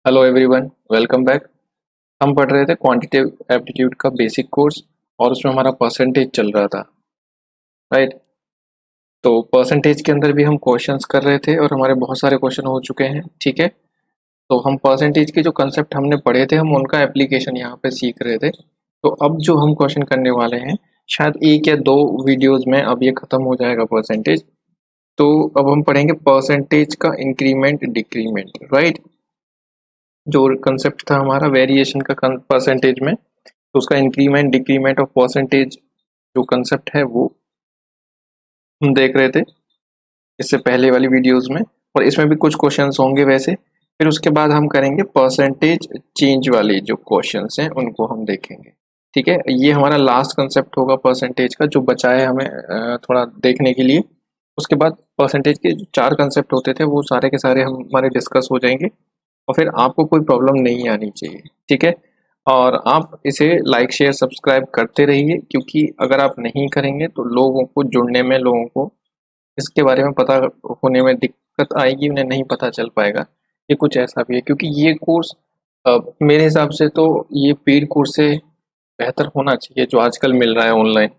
Hello everyone, welcome back. हम पढ़ रहे थे क्वांटिटेटिव एप्टीट्यूड का बेसिक कोर्स और उसमें हमारा परसेंटेज चल रहा था, राइट। तो परसेंटेज के अंदर भी हम क्वेश्चंस कर रहे थे और हमारे बहुत सारे क्वेश्चन हो चुके हैं, ठीक है। तो हम परसेंटेज के जो कंसेप्ट हमने पढ़े थे हम उनका एप्लीकेशन यहाँ पे सीख रहे थे। तो अब जो हम क्वेश्चन करने वाले हैं, शायद एक या दो वीडियोज़ में अब ये ख़त्म हो जाएगा परसेंटेज। तो अब हम पढ़ेंगे परसेंटेज का इंक्रीमेंट डिक्रीमेंट, राइट। जो कंसेप्ट था हमारा वेरिएशन का परसेंटेज में, तो उसका इंक्रीमेंट डिक्रीमेंट ऑफ परसेंटेज जो कंसेप्ट है वो हम देख रहे थे इससे पहले वाली वीडियोस में। और इसमें भी कुछ क्वेश्चंस होंगे वैसे। फिर उसके बाद हम करेंगे परसेंटेज चेंज वाले जो क्वेश्चंस हैं उनको हम देखेंगे, ठीक है। ये हमारा लास्ट कंसेप्ट होगा परसेंटेज का, जो बचा है हमें थोड़ा देखने के लिए। उसके बाद परसेंटेज के जो चार कंसेप्ट होते थे वो सारे के सारे हम हमारे डिस्कस हो जाएंगे और फिर आपको कोई प्रॉब्लम नहीं आनी चाहिए, ठीक है। और आप इसे लाइक शेयर सब्सक्राइब करते रहिए, क्योंकि अगर आप नहीं करेंगे तो लोगों को जुड़ने में, लोगों को इसके बारे में पता होने में दिक्कत आएगी, उन्हें नहीं पता चल पाएगा। ये कुछ ऐसा भी है क्योंकि ये कोर्स मेरे हिसाब से तो ये पेड कोर्स से बेहतर होना चाहिए जो आजकल मिल रहा है ऑनलाइन,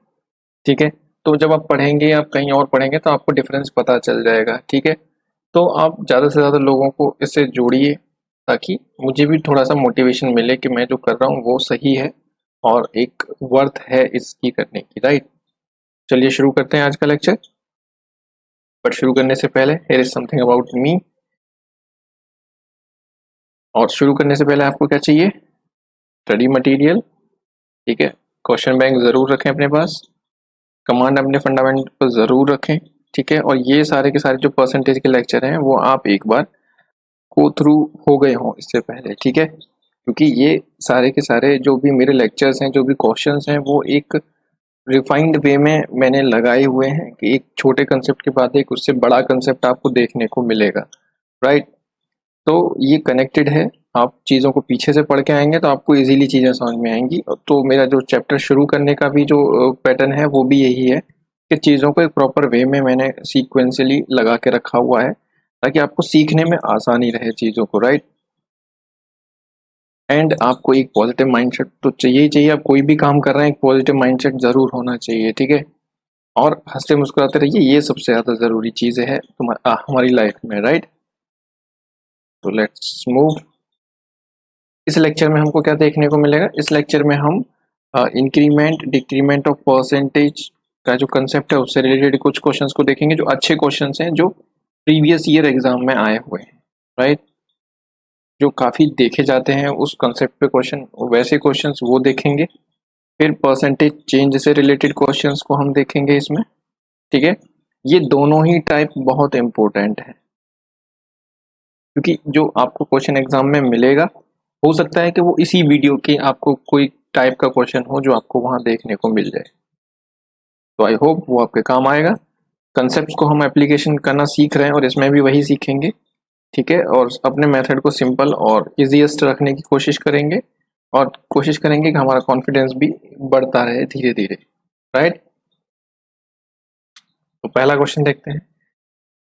ठीक है। तो जब आप पढ़ेंगे, आप कहीं और पढ़ेंगे तो आपको डिफरेंस पता चल जाएगा, ठीक है। तो आप ज़्यादा से ज़्यादा लोगों को इससे जोड़िए ताकि मुझे भी थोड़ा सा मोटिवेशन मिले कि मैं जो कर रहा हूँ वो सही है और एक वर्थ है इसकी करने की, राइट। चलिए शुरू करते हैं आज का लेक्चर। बट शुरू करने से पहले here is something about me. और शुरू करने से पहले आपको क्या चाहिए? स्टडी मटेरियल, ठीक है। क्वेश्चन बैंक ज़रूर रखें अपने पास, कमांड अपने फंडामेंटल पर ज़रूर रखें, ठीक है। और ये सारे के सारे जो परसेंटेज के लेक्चर हैं वो आप एक बार गो थ्रू हो गए हों इससे पहले, ठीक है। क्योंकि ये सारे के सारे जो भी मेरे लेक्चर्स हैं, जो भी क्वेश्चंस हैं, वो एक रिफाइंड वे में मैंने लगाए हुए हैं कि एक छोटे कंसेप्ट के बाद एक उससे बड़ा कंसेप्ट आपको देखने को मिलेगा, राइट। तो ये कनेक्टेड है। आप चीज़ों को पीछे से पढ़ के आएंगे तो आपको इजीली चीज़ें समझ में आएंगी। तो मेरा जो चैप्टर शुरू करने का भी जो पैटर्न है वो भी यही है कि चीज़ों को एक प्रॉपर वे में मैंने सीक्वेंसली लगा के रखा हुआ है ताकि आपको सीखने में आसानी रहे चीज़ों को, राइट। एंड आपको एक पॉजिटिव माइंडसेट तो चाहिए ही चाहिए। आप कोई भी काम कर रहे हैं एक पॉजिटिव माइंडसेट ज़रूर होना चाहिए, ठीक है। और हंसते मुस्कुराते रहिए, ये सबसे ज़्यादा ज़रूरी चीज़ें है हमारी लाइफ में, राइट। तो लेट्स मूव। इस लेक्चर में हमको क्या देखने को मिलेगा? इस लेक्चर में हम इंक्रीमेंट डिक्रीमेंट ऑफ परसेंटेज का जो कंसेप्ट है उससे रिलेटेड कुछ क्वेश्चंस को देखेंगे, जो अच्छे क्वेश्चंस हैं, जो प्रीवियस ईयर एग्जाम में आए हुए हैं, राइट। जो काफ़ी देखे जाते हैं उस कंसेप्ट पे क्वेश्चन, वैसे क्वेश्चंस वो देखेंगे। फिर परसेंटेज चेंज से रिलेटेड क्वेश्चंस को हम देखेंगे इसमें, ठीक है। ये दोनों ही टाइप बहुत इंपॉर्टेंट है क्योंकि जो आपको क्वेश्चन एग्जाम में मिलेगा हो सकता है कि वो इसी वीडियो के आपको कोई टाइप का क्वेश्चन हो जो आपको वहां देखने को मिल जाए। तो आई होप वो आपके काम आएगा। कंसेप्ट को हम एप्लीकेशन करना सीख रहे हैं और इसमें भी वही सीखेंगे, ठीक है। और अपने मेथड को सिंपल और इजीएस्ट रखने की कोशिश करेंगे और कोशिश करेंगे कि हमारा कॉन्फिडेंस भी बढ़ता रहे धीरे धीरे, राइट। तो पहला क्वेश्चन देखते हैं।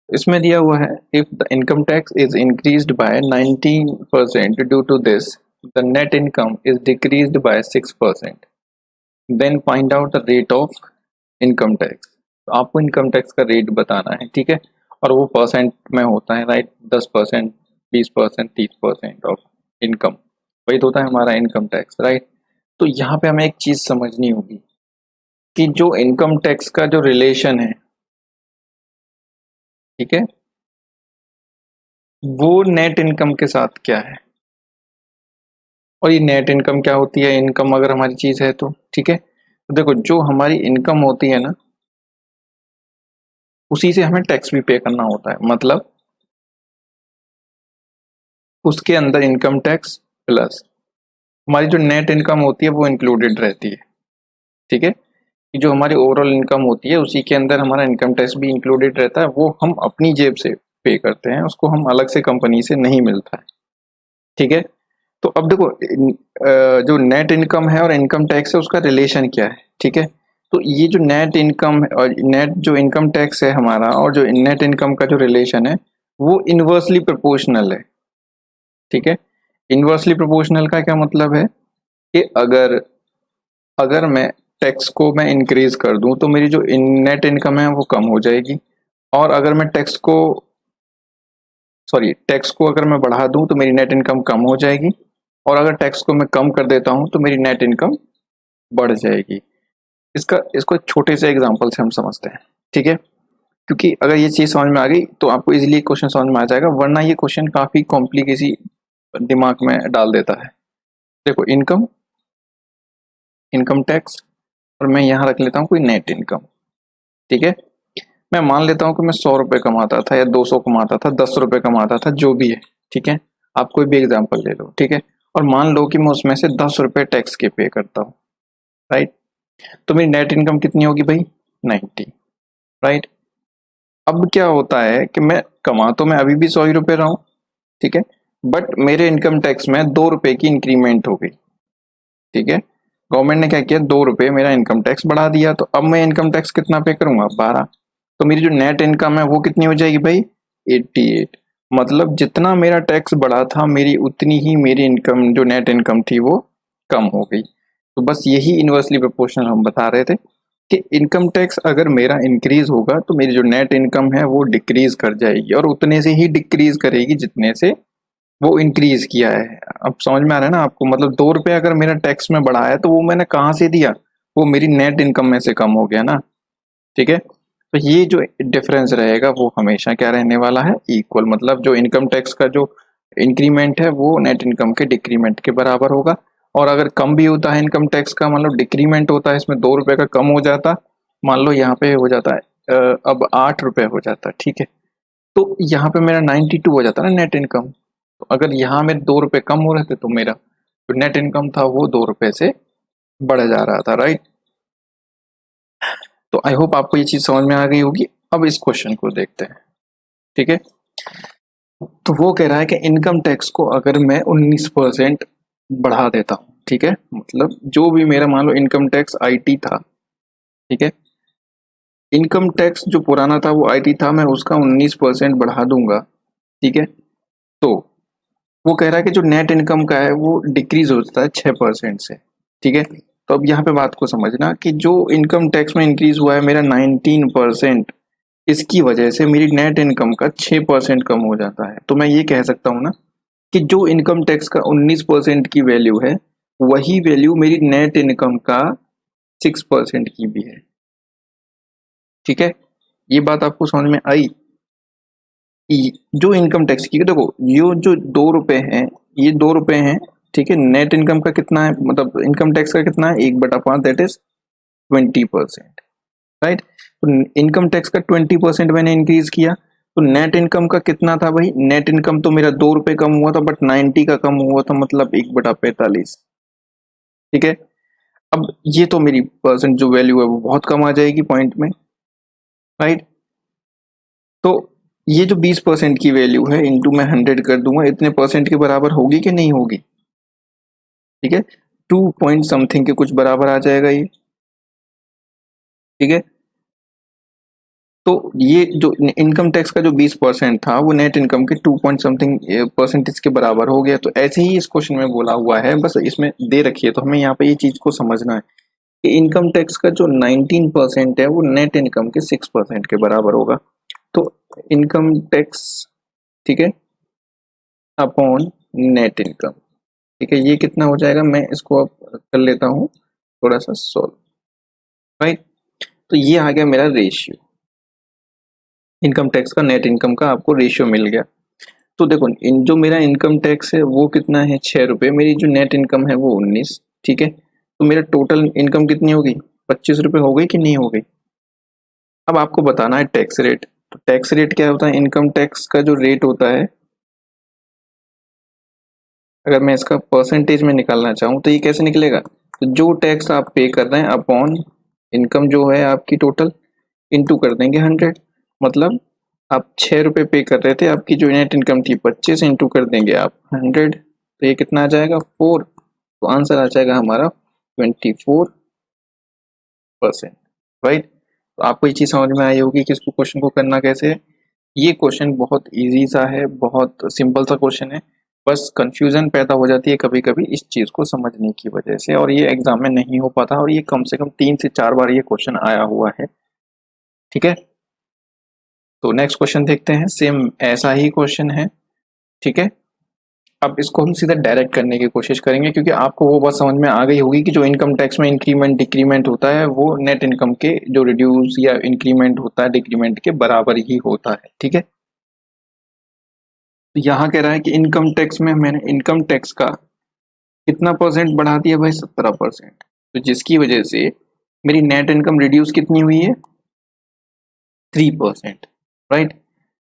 इसमें दिया हुआ है, if the income tax is increased by 19% due to this, the net income is decreased by 6%, then find out the rate of income tax. तो आपको इनकम टैक्स का रेट बताना है, ठीक है। और वो परसेंट में होता है, राइट। 10%, 20%, 30% ऑफ इनकम, वही तो होता है हमारा इनकम टैक्स, राइट। तो यहाँ पे हमें एक चीज समझनी होगी कि जो इनकम टैक्स का जो रिलेशन है, ठीक है, वो नेट इनकम के साथ क्या है। और ये नेट इनकम क्या होती है? इनकम अगर हमारी चीज है तो, ठीक है। तो देखो, जो हमारी इनकम होती है ना, उसी से हमें टैक्स भी पे करना होता है। मतलब उसके अंदर इनकम टैक्स प्लस हमारी जो नेट इनकम होती है वो इंक्लूडेड रहती है, ठीक है। कि जो हमारी ओवरऑल इनकम होती है उसी के अंदर हमारा इनकम टैक्स भी इंक्लूडेड रहता है। वो हम अपनी जेब से पे करते हैं, उसको हम अलग से कंपनी से नहीं मिलता है, ठीक है। तो अब देखो, जो नेट इनकम है और इनकम टैक्स है उसका रिलेशन क्या है, ठीक है। तो ये जो नेट इनकम है और नेट जो इनकम टैक्स है हमारा और जो नेट इनकम का जो रिलेशन है वो इनवर्सली प्रोपोर्शनल है, ठीक है। इनवर्सली प्रोपोर्शनल का क्या मतलब है कि अगर मैं टैक्स को मैं इंक्रीज कर दूं तो मेरी जो नेट इनकम है वो कम हो जाएगी, और अगर मैं टैक्स को अगर मैं बढ़ा दूं तो मेरी नेट इनकम कम हो जाएगी, और अगर टैक्स को मैं कम कर देता हूं तो मेरी नेट इनकम बढ़ जाएगी। इसको एक छोटे से एग्जांपल से हम समझते हैं, ठीक है? क्योंकि अगर ये चीज समझ में आ गई तो आपको इजीली क्वेश्चन समझ में आ जाएगा, वरना ये क्वेश्चन काफी कॉम्प्लिकेसी दिमाग में डाल देता है। देखो, इनकम, इनकम टैक्स, और मैं यहाँ रख लेता हूँ कोई नेट इनकम, ठीक है? मैं मान लेता हूँ कि मैं 100 रुपये कमाता था या 200 कमाता था, 10 रुपये कमाता था, जो भी है, ठीक है? आप कोई भी एग्जाम्पल ले लो, ठीक है? और मान लो कि मैं उसमें से 10 रुपये टैक्स के पे करता हूँ, राइट? तो मेरी नेट इनकम कितनी होगी भाई? 90, राइट? अब क्या होता है कि मैं कमा तो मैं अभी भी 100 ही रुपये रहा हूँ, ठीक है? बट मेरे इनकम टैक्स में 2 रुपये की इंक्रीमेंट हो गई, ठीक है? गवर्नमेंट ने क्या किया, 2 रुपये मेरा इनकम टैक्स बढ़ा दिया, तो अब मैं इनकम टैक्स कितना पे करूंगा? 12। तो मेरी जो नेट इनकम है वो कितनी हो जाएगी भाई? 88। मतलब जितना मेरा टैक्स बढ़ा था, मेरी उतनी ही मेरी इनकम, जो नेट इनकम थी, वो कम हो गई। तो बस यही इनवर्सली प्रोपोर्शनल हम बता रहे थे कि इनकम टैक्स अगर मेरा इंक्रीज होगा तो मेरी जो नेट इनकम है वो डिक्रीज कर जाएगी, और उतने से ही डिक्रीज करेगी जितने से वो इंक्रीज किया है। अब समझ में आ रहा है ना आपको? मतलब 2 रुपये अगर मेरा टैक्स में बढ़ा है तो वो मैंने कहाँ से दिया? वो मेरी नेट इनकम में से कम हो गया ना, ठीक है? तो ये जो डिफरेंस रहेगा वो हमेशा क्या रहने वाला है? इक्वल। मतलब जो इनकम टैक्स का जो इंक्रीमेंट है वो नेट इनकम के डिक्रीमेंट के बराबर होगा, और अगर कम भी होता है इनकम टैक्स का, मतलब डिक्रीमेंट होता है इसमें 2 रुपये का, कम हो जाता, मान लो यहाँ पे हो जाता है अब 8 रुपये हो जाता है, ठीक है? तो यहाँ पे मेरा 92 हो जाता है ना नेट इनकम। तो अगर यहाँ मेरे 2 रुपये कम हो रहे थे तो मेरा जो नेट इनकम था वो 2 रुपये से बढ़ जा रहा था, राइट? तो आई होप आपको ये चीज समझ में आ गई होगी। अब इस क्वेश्चन को देखते हैं, ठीक है? तो वो कह रहा है कि इनकम टैक्स को अगर मैं 19% बढ़ा देता हूँ, ठीक है? मतलब जो भी मेरा मान लो इनकम टैक्स आईटी था, ठीक है? इनकम टैक्स जो पुराना था वो आईटी था, मैं उसका 19% बढ़ा दूंगा, ठीक है? तो वो कह रहा है कि जो नेट इनकम का है वो डिक्रीज होता है 6% से, ठीक है? तो अब यहाँ पे बात को समझना कि जो इनकम टैक्स में इंक्रीज हुआ है मेरा 19%, इसकी वजह से मेरी नेट इनकम का 6% कम हो जाता है। तो मैं ये कह सकता हूँ ना कि जो इनकम टैक्स का 19% की वैल्यू है, वही वैल्यू मेरी नेट इनकम का 6% की भी है, ठीक है? ये बात आपको समझ में आई? जो इनकम टैक्स की, देखो, ये जो 2 रुपए हैं, ये 2 रुपए हैं, ठीक है? नेट इनकम का कितना है, मतलब इनकम टैक्स का कितना है? 1/5, दैट इज 20%, राइट? तो इनकम टैक्स का 20% मैंने इंक्रीज किया, तो नेट इनकम का कितना था भाई? नेट इनकम तो मेरा 2 रुपए कम हुआ था, बट 90 का कम हुआ था, मतलब 1/45, ठीक है? अब ये तो मेरी परसेंट जो वैल्यू है वो बहुत कम आ जाएगी पॉइंट में, राइट? तो ये जो 20% की वैल्यू है इंटू मैं 100 कर दूंगा, इतने परसेंट के बराबर होगी कि नहीं होगी? ठीक है, 2 पॉइंट समथिंग के कुछ बराबर आ जाएगा ये, ठीक है? तो ये जो इनकम टैक्स का जो 20% था वो नेट इनकम के 2 पॉइंट समथिंग परसेंटेज के बराबर हो गया। तो ऐसे ही इस क्वेश्चन में बोला हुआ है, बस इसमें दे रखी है, तो हमें यहाँ पे ये चीज को समझना है कि इनकम टैक्स का जो 19% है वो नेट इनकम के 6% के बराबर होगा। तो इनकम टैक्स, ठीक है, अपॉन नेट इनकम, ठीक है, ये कितना हो जाएगा? मैं इसको अब कर लेता हूँ थोड़ा सा सॉल्व, राइट? तो ये आ गया मेरा रेशियो, इनकम टैक्स का नेट इनकम का आपको रेशियो मिल गया। तो देखो, इन जो मेरा इनकम टैक्स है वो कितना है? 6 रुपये। मेरी जो नेट इनकम है वो 19, ठीक है? तो मेरा टोटल इनकम कितनी होगी? 25 रुपये हो गई कि नहीं हो गई? अब आपको बताना है टैक्स रेट। तो टैक्स रेट क्या होता है? इनकम टैक्स का जो रेट होता है, अगर मैं इसका परसेंटेज में निकालना चाहूँ तो ये कैसे निकलेगा? तो जो टैक्स आप पे कर रहे हैं अपॉन इनकम जो है आपकी टोटल, इंटू कर देंगे 100। मतलब आप 6 रुपये पे कर रहे थे, आपकी जो नेट इनकम थी 25, इंटू कर देंगे आप 100, तो ये कितना आ जाएगा? 4। तो आंसर आ जाएगा हमारा 24%, राइट? तो आपको ये चीज समझ में आई होगी कि इसको क्वेश्चन को करना कैसे है। ये क्वेश्चन बहुत इजी सा है, बहुत सिंपल सा क्वेश्चन है, बस कंफ्यूजन पैदा हो जाती है कभी कभी इस चीज़ को समझने की वजह से, और ये एग्जाम में नहीं हो पाता, और ये कम से कम 3 से 4 बार ये क्वेश्चन आया हुआ है। ठीक है, तो नेक्स्ट क्वेश्चन देखते हैं। सेम ऐसा ही क्वेश्चन है। ठीक है, अब इसको हम सीधा डायरेक्ट करने की कोशिश करेंगे, क्योंकि आपको वो बात समझ में आ गई होगी कि जो इनकम टैक्स में इंक्रीमेंट डिक्रीमेंट होता है वो नेट इनकम के जो रिड्यूस या इंक्रीमेंट होता है डिक्रीमेंट के बराबर ही होता है। ठीक है, तो यहाँ कह रहा है कि इनकम टैक्स में मैंने इनकम टैक्स का कितना परसेंट बढ़ा दिया भाई, 17%। तो जिसकी वजह से मेरी नेट इनकम रिड्यूस कितनी हुई है, 3%। राइट,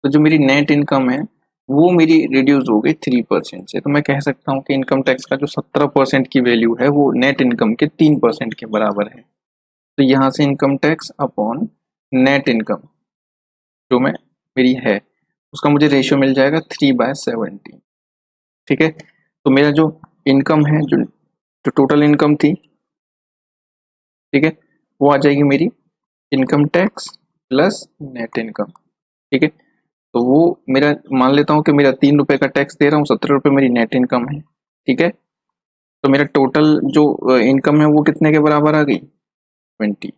तो जो मेरी नेट इनकम है वो मेरी रिड्यूस हो गई 3% से। तो मैं कह सकता हूँ कि इनकम टैक्स का जो 17% की वैल्यू है वो नेट इनकम के 3% के बराबर है। तो यहाँ से income tax upon net income जो मैं मेरी है उसका मुझे रेशियो मिल जाएगा 3/17। ठीक है, तो मेरा जो इनकम है, जो टोटल इनकम थी, ठीक है, वो आ जाएगी मेरी income tax plus net income. ठीक है, तो वो मेरा मान लेता हूँ कि मेरा 3 रुपए का टैक्स दे रहा हूँ, 17 रुपए मेरी नेट इनकम है। ठीक है, तो मेरा टोटल जो इनकम है वो कितने के बराबर आ गई, 20।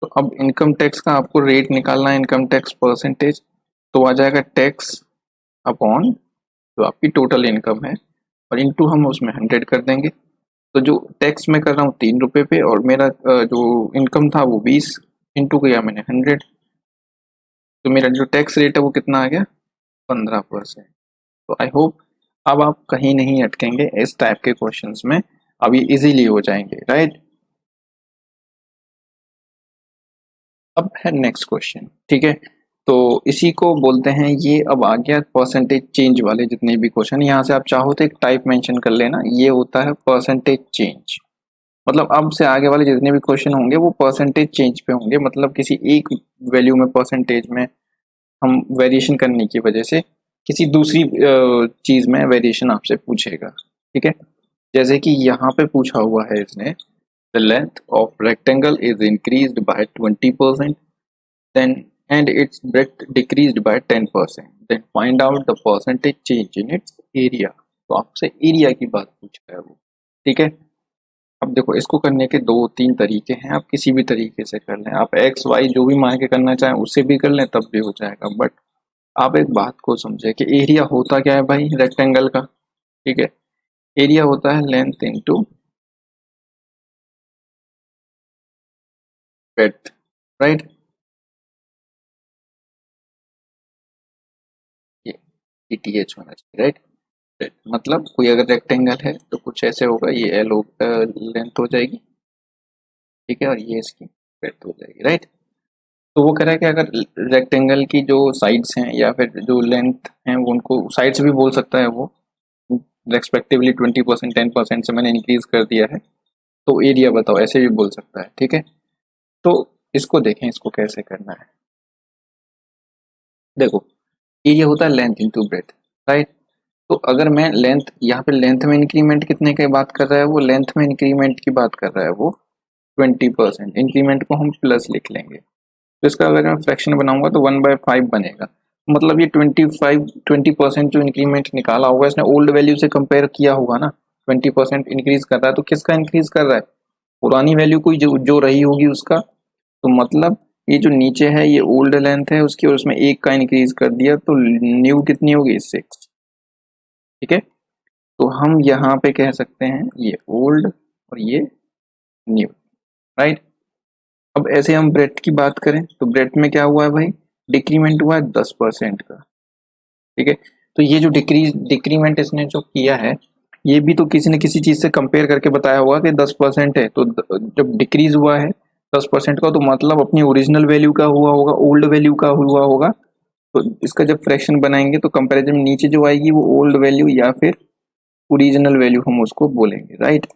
तो अब इनकम टैक्स का आपको रेट निकालना है, इनकम टैक्स परसेंटेज, तो आ जाएगा टैक्स अपॉन जो आपकी टोटल इनकम है, और इंटू हम उसमें 100 कर देंगे। तो जो टैक्स मैं कर रहा हूँ 3 रुपए पे, और मेरा जो इनकम था वो 20, इंटू किया मैंने 100, तो मेरा जो टैक्स रेट है वो कितना आ गया, 15%। तो आई होप अब आप कहीं नहीं अटकेंगे इस टाइप के क्वेश्चंस में, अब ये इजीली हो जाएंगे। राइट, अब है नेक्स्ट क्वेश्चन। ठीक है, तो इसी को बोलते हैं, ये अब आ गया परसेंटेज चेंज वाले जितने भी क्वेश्चन। यहाँ से आप चाहो तो एक टाइप मेंशन कर लेना, ये होता है परसेंटेज चेंज। मतलब अब से आगे वाले जितने भी क्वेश्चन होंगे वो परसेंटेज चेंज पे होंगे, मतलब किसी एक वैल्यू में परसेंटेज में हम वेरिएशन करने की वजह से किसी दूसरी चीज में वेरिएशन आपसे पूछेगा। ठीक है, जैसे कि यहाँ पे पूछा हुआ है इसने, the length of rectangle is increased by 20%, then and its breadth decreased by 10%, then find out the percentage change in its area। तो आपसे एरिया की बात पूछ रहा है वो। ठीक है, अब देखो इसको करने के 2-3 तरीके हैं, आप किसी भी तरीके से कर लें, आप एक्स वाई जो भी मान के करना चाहें उससे भी कर लें तब भी हो जाएगा। बट आप एक बात को समझे कि एरिया होता क्या है भाई रेक्टेंगल का। ठीक है, एरिया होता है लेंथ इनटू ब्रेड्थ। राइट, ये ETH होना चाहिए। राइट, मतलब कोई अगर रेक्टेंगल है तो कुछ ऐसे होगा, ये एल लेंथ हो जाएगी। ठीक है, और ये इसकी ब्रेड्थ हो जाएगी। राइट, तो वो कह रहा है कि अगर रेक्टेंगल की जो साइड्स हैं या फिर जो लेंथ हैं वो, उनको साइड्स भी बोल सकता है वो, रेस्पेक्टिवली 20% 10% से मैंने इंक्रीज कर दिया है, तो एरिया बताओ, ऐसे भी बोल सकता है। ठीक है, तो इसको देखें इसको कैसे करना है। देखो, एरिया होता है लेंथ इंटू ब्रेड्थ। राइट, तो अगर मैं लेंथ, यहाँ पे लेंथ में इंक्रीमेंट कितने की बात कर रहा है वो, लेंथ में इंक्रीमेंट की बात कर रहा है वो 20%, इंक्रीमेंट को हम प्लस लिख लेंगे। तो इसका अगर मैं फ्रैक्शन बनाऊंगा तो 1/5 बनेगा। मतलब ये 20% जो इंक्रीमेंट निकाला होगा इसने ओल्ड वैल्यू से कंपेयर किया होगा ना, 20% इंक्रीज कर रहा है, तो किसका इंक्रीज कर रहा है, पुरानी वैल्यू कोई जो रही होगी उसका। तो मतलब ये जो नीचे है ये ओल्ड लेंथ है उसकी, और उसमें एक का इंक्रीज कर दिया, तो न्यू कितनी होगी, 6। ठीक है, तो हम यहाँ पे कह सकते हैं ये ओल्ड और ये न्यू। राइट, अब ऐसे हम ब्रेथ की बात करें तो ब्रेथ में क्या हुआ है भाई, डिक्रीमेंट हुआ है 10% का। ठीक है, तो ये जो डिक्रीमेंट इसने जो किया है ये भी तो किसी न किसी चीज से कंपेयर करके बताया होगा कि 10% है, तो जब डिक्रीज हुआ है 10% का, तो मतलब अपनी ओरिजिनल वैल्यू का हुआ होगा, ओल्ड वैल्यू का हुआ होगा। तो इसका जब फ्रैक्शन बनाएंगे तो कंपेरिजन में नीचे जो आएगी वो ओल्ड वैल्यू या फिर ओरिजिनल वैल्यू हम उसको बोलेंगे। राइट,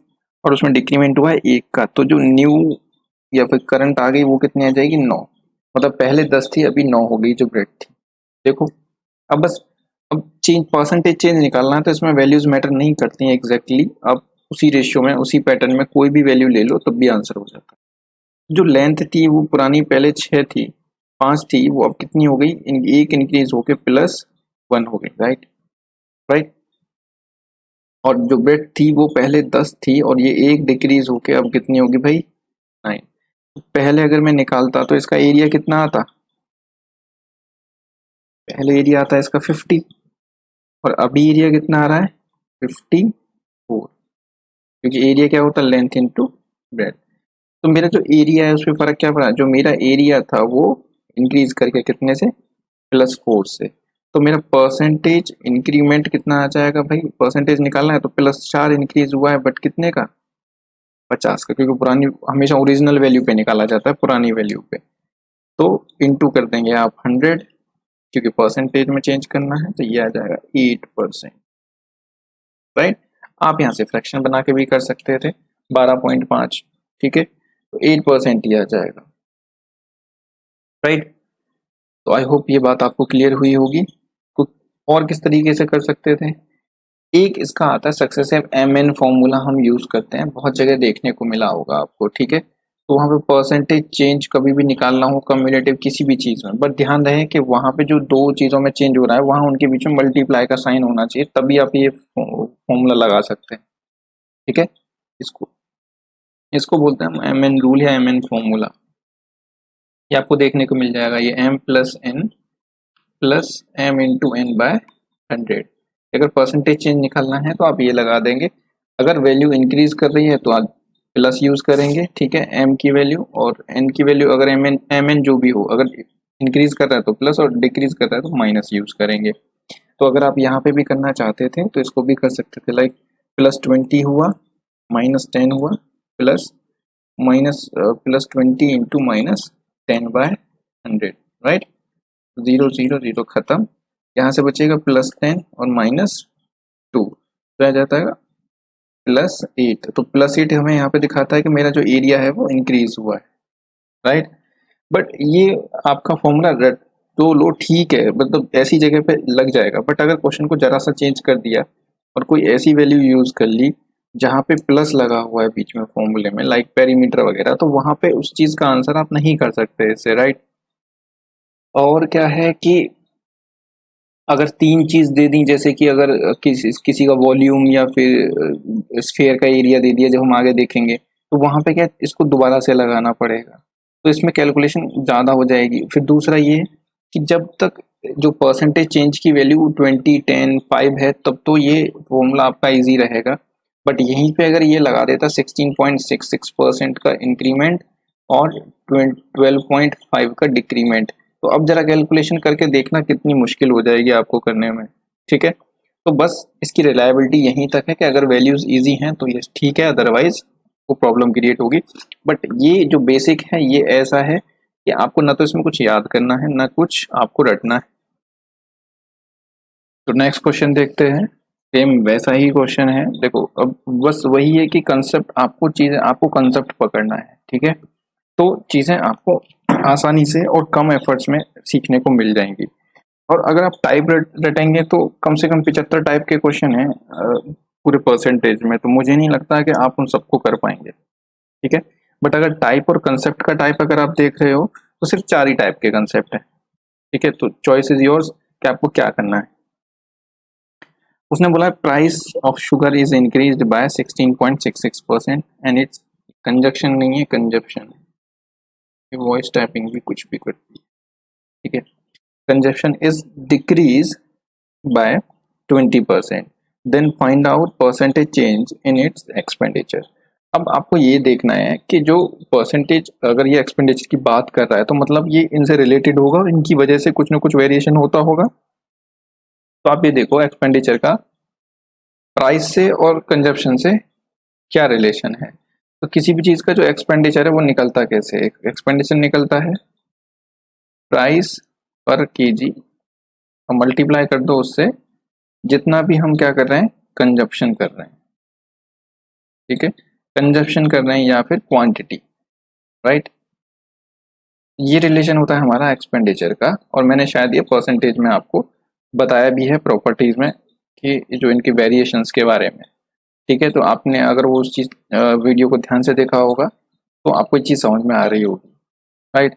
और उसमें डिक्रीमेंट हुआ है 1 का, तो जो न्यू या फिर करंट आ गई वो कितनी आ जाएगी, 9। मतलब पहले 10 थी अभी 9 हो गई जो ब्रेड थी। देखो, अब बस अब चेंज परसेंटेज चेंज निकालना है तो इसमें वैल्यूज मैटर नहीं करती हैं एग्जैक्टली। अब उसी रेशियो में उसी पैटर्न में कोई भी वैल्यू ले लो तब भी आंसर हो जाता है। जो लेंथ थी वो पुरानी पहले 6 थी, 5 थी, वो अब कितनी हो गई, एक इंक्रीज होके +1 हो गई। राइट, राइट, और जो ब्रेड थी वो पहले 10 थी और ये एक डिक्रीज होके अब कितनी होगी भाई 9। पहले अगर मैं निकालता तो इसका एरिया कितना आता, पहले एरिया आता है इसका 50 और अभी एरिया कितना आ रहा है 54, क्योंकि एरिया क्या होता है लेंथ इनटू ब्रेड। तो मेरा जो एरिया है उसमें फर्क क्या पड़ा, जो मेरा एरिया था वो इंक्रीज करके कितने से +4 से, तो मेरा परसेंटेज इंक्रीमेंट कितना आ जाएगा भाई, परसेंटेज निकालना है तो +4 इंक्रीज हुआ है बट कितने का 50 का, क्योंकि पुरानी हमेशा ओरिजिनल वैल्यू पे निकाला जाता है पुरानी वैल्यू पे। तो इंटू कर देंगे आप 100, क्योंकि परसेंटेज में चेंज करना है, तो ये आ जाएगा 8%। राइट, आप यहाँ से फ्रैक्शन बना के भी कर सकते थे 12.5, ठीक है, तो 8% ही आ जाएगा। राइट, तो आई होप ये बात आपको क्लियर हुई होगी। और किस तरीके से कर सकते थे, एक इसका आता है सक्सेसिव MN फॉर्मूला हम यूज करते हैं, बहुत जगह देखने को मिला होगा आपको, ठीक है। तो वहाँ पे परसेंटेज चेंज कभी भी निकालना हो कम्युलेटिव किसी भी चीज में, बट ध्यान रहे कि वहाँ पे जो दो चीजों में चेंज हो रहा है वहाँ उनके बीच में मल्टीप्लाई का साइन होना चाहिए, तभी आप ये फॉर्मूला लगा सकते हैं, ठीक है। इसको इसको बोलते हैं MN रूल या MN फॉर्मूला। ये आपको देखने को मिल जाएगा, ये M+N+M×N/100। अगर परसेंटेज चेंज निकालना है तो आप ये लगा देंगे, अगर वैल्यू इंक्रीज कर रही है तो आप प्लस यूज करेंगे, ठीक है, m की वैल्यू, और n की वैल्यू अगर mn जो भी हो, अगर इंक्रीज कर रहा है तो प्लस और डिक्रीज कर रहा है तो माइनस यूज करेंगे। तो अगर आप यहाँ पे भी करना चाहते थे तो इसको भी कर सकते थे, लाइक +20 हुआ, -10 हुआ, प्लस +20 इंटू -10/100। राइट, 0 0 0 खत्म, यहाँ से बचेगा +10 और -2, तो आ जाता है +8। तो +8 हमें यहाँ पे दिखाता है कि मेरा जो एरिया है वो इंक्रीज हुआ है। राइट, बट ये आपका फॉर्मूला तो लो ठीक है, मतलब ऐसी जगह पे लग जाएगा, बट अगर क्वेश्चन को जरा सा चेंज कर दिया और कोई ऐसी वैल्यू यूज कर ली जहाँ पे प्लस लगा हुआ है बीच में फॉर्मूले में, लाइक पेरीमीटर वगैरह, तो वहां पे उस चीज का आंसर आप नहीं कर सकते इससे। राइट, और क्या है कि अगर तीन चीज दे दी, जैसे कि अगर किसी का वॉल्यूम या फिर स्फीयर का एरिया दे दिया, जब हम आगे देखेंगे तो वहां पे क्या इसको दोबारा से लगाना पड़ेगा, तो इसमें कैलकुलेशन ज़्यादा हो जाएगी। फिर दूसरा ये कि जब तक जो परसेंटेज चेंज की वैल्यू 20, 10, 5 है तब तो ये फॉर्मूला आपका इजी रहेगा, बट यहीं पे अगर ये लगा देता 16.66% का इंक्रीमेंट और 12.5 का डिक्रीमेंट, तो अब जरा कैलकुलेशन करके देखना कितनी मुश्किल हो जाएगी आपको करने में, ठीक है। तो बस इसकी रिलायबिलिटी यहीं तक है कि अगर वैल्यूज इजी हैं तो ये ठीक है, अदरवाइज वो प्रॉब्लम क्रिएट होगी। बट ये जो बेसिक है ये ऐसा है कि आपको ना तो इसमें कुछ याद करना है ना कुछ आपको रटना है। तो नेक्स्ट क्वेश्चन देखते हैं, सेम वैसा ही क्वेश्चन है, देखो अब बस वही है कि कंसेप्ट आपको कंसेप्ट पकड़ना है, ठीक है। तो चीज़ें आपको आसानी से और कम एफर्ट्स में सीखने को मिल जाएंगी। और अगर आप टाइप रटेंगे तो कम से कम 75 टाइप के क्वेश्चन हैं पूरे परसेंटेज में, तो मुझे नहीं लगता है कि आप उन सबको कर पाएंगे, ठीक है। बट अगर टाइप और कंसेप्ट का टाइप अगर आप देख रहे हो तो सिर्फ 4 ही टाइप के कंसेप्ट है, ठीक है। तो चॉइस इज योर्स कि आपको क्या करना है। उसने बोला price of sugar is increased bye 16.66% and it's conjunction नहीं है, कंजप्शन है। वॉइस टाइपिंग भी कुछ भी करती है, ठीक है। Consumption is decrease by 20%, then find out percentage change in its expenditure. अब आपको ये देखना है कि जो परसेंटेज, अगर ये एक्सपेंडिचर की बात कर रहा है तो मतलब ये इनसे रिलेटेड होगा और इनकी वजह से कुछ ना कुछ वेरिएशन होता होगा। तो आप ये देखो एक्सपेंडिचर का प्राइस से और कंजप्शन से क्या रिलेशन है। तो किसी भी चीज का जो एक्सपेंडिचर है वो निकलता कैसे, एक्सपेंडिचर निकलता है प्राइस पर केजी और मल्टीप्लाई कर दो उससे जितना भी हम क्या कर रहे हैं कंजप्शन कर रहे हैं, ठीक है, कंजप्शन कर रहे हैं या फिर क्वांटिटी। राइट, ये रिलेशन होता है हमारा एक्सपेंडिचर का, और मैंने शायद ये परसेंटेज में आपको बताया भी है प्रॉपर्टीज में कि जो इनके वेरिएशंस के बारे में, ठीक है। तो आपने अगर वो उस चीज वीडियो को ध्यान से देखा होगा तो आपको ये चीज समझ में आ रही होगी। राइट,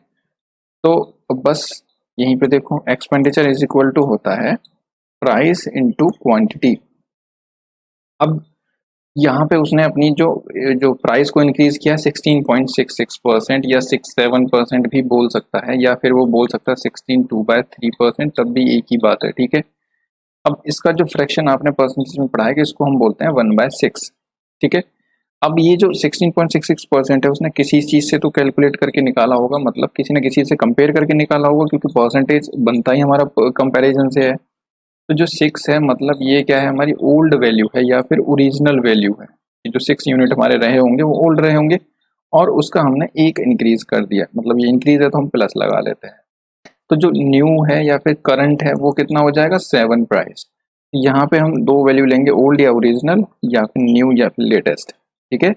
तो बस यहीं पे देखो एक्सपेंडिचर इज इक्वल टू होता है प्राइस इनटू क्वांटिटी, अब यहाँ पे उसने अपनी जो जो प्राइस को इंक्रीज किया 16.66% या 67% भी बोल सकता है, या फिर वो बोल सकता है 16/3%, तब भी एक ही बात है, ठीक है। अब इसका जो फ्रैक्शन आपने परसेंटेज में पढ़ा है कि इसको हम बोलते हैं 1/6, ठीक है। अब ये जो 16.66% है उसने किसी चीज से तो कैलकुलेट करके निकाला होगा, मतलब किसी न किसी से कंपेयर करके निकाला होगा, क्योंकि परसेंटेज बनता ही हमारा कंपैरिजन से है। तो जो 6 है मतलब ये क्या है, हमारी ओल्ड वैल्यू है या फिर ओरिजिनल वैल्यू है। ये जो 6 यूनिट हमारे रहे होंगे वो ओल्ड रहे होंगे, और उसका हमने एक इंक्रीज कर दिया, मतलब ये इंक्रीज है तो हम प्लस लगा लेते हैं। तो जो न्यू है या फिर करंट है वो कितना हो जाएगा, 7 प्राइस। यहाँ पे हम दो वैल्यू लेंगे, ओल्ड या ओरिजिनल, या फिर न्यू या फिर लेटेस्ट, ठीक है।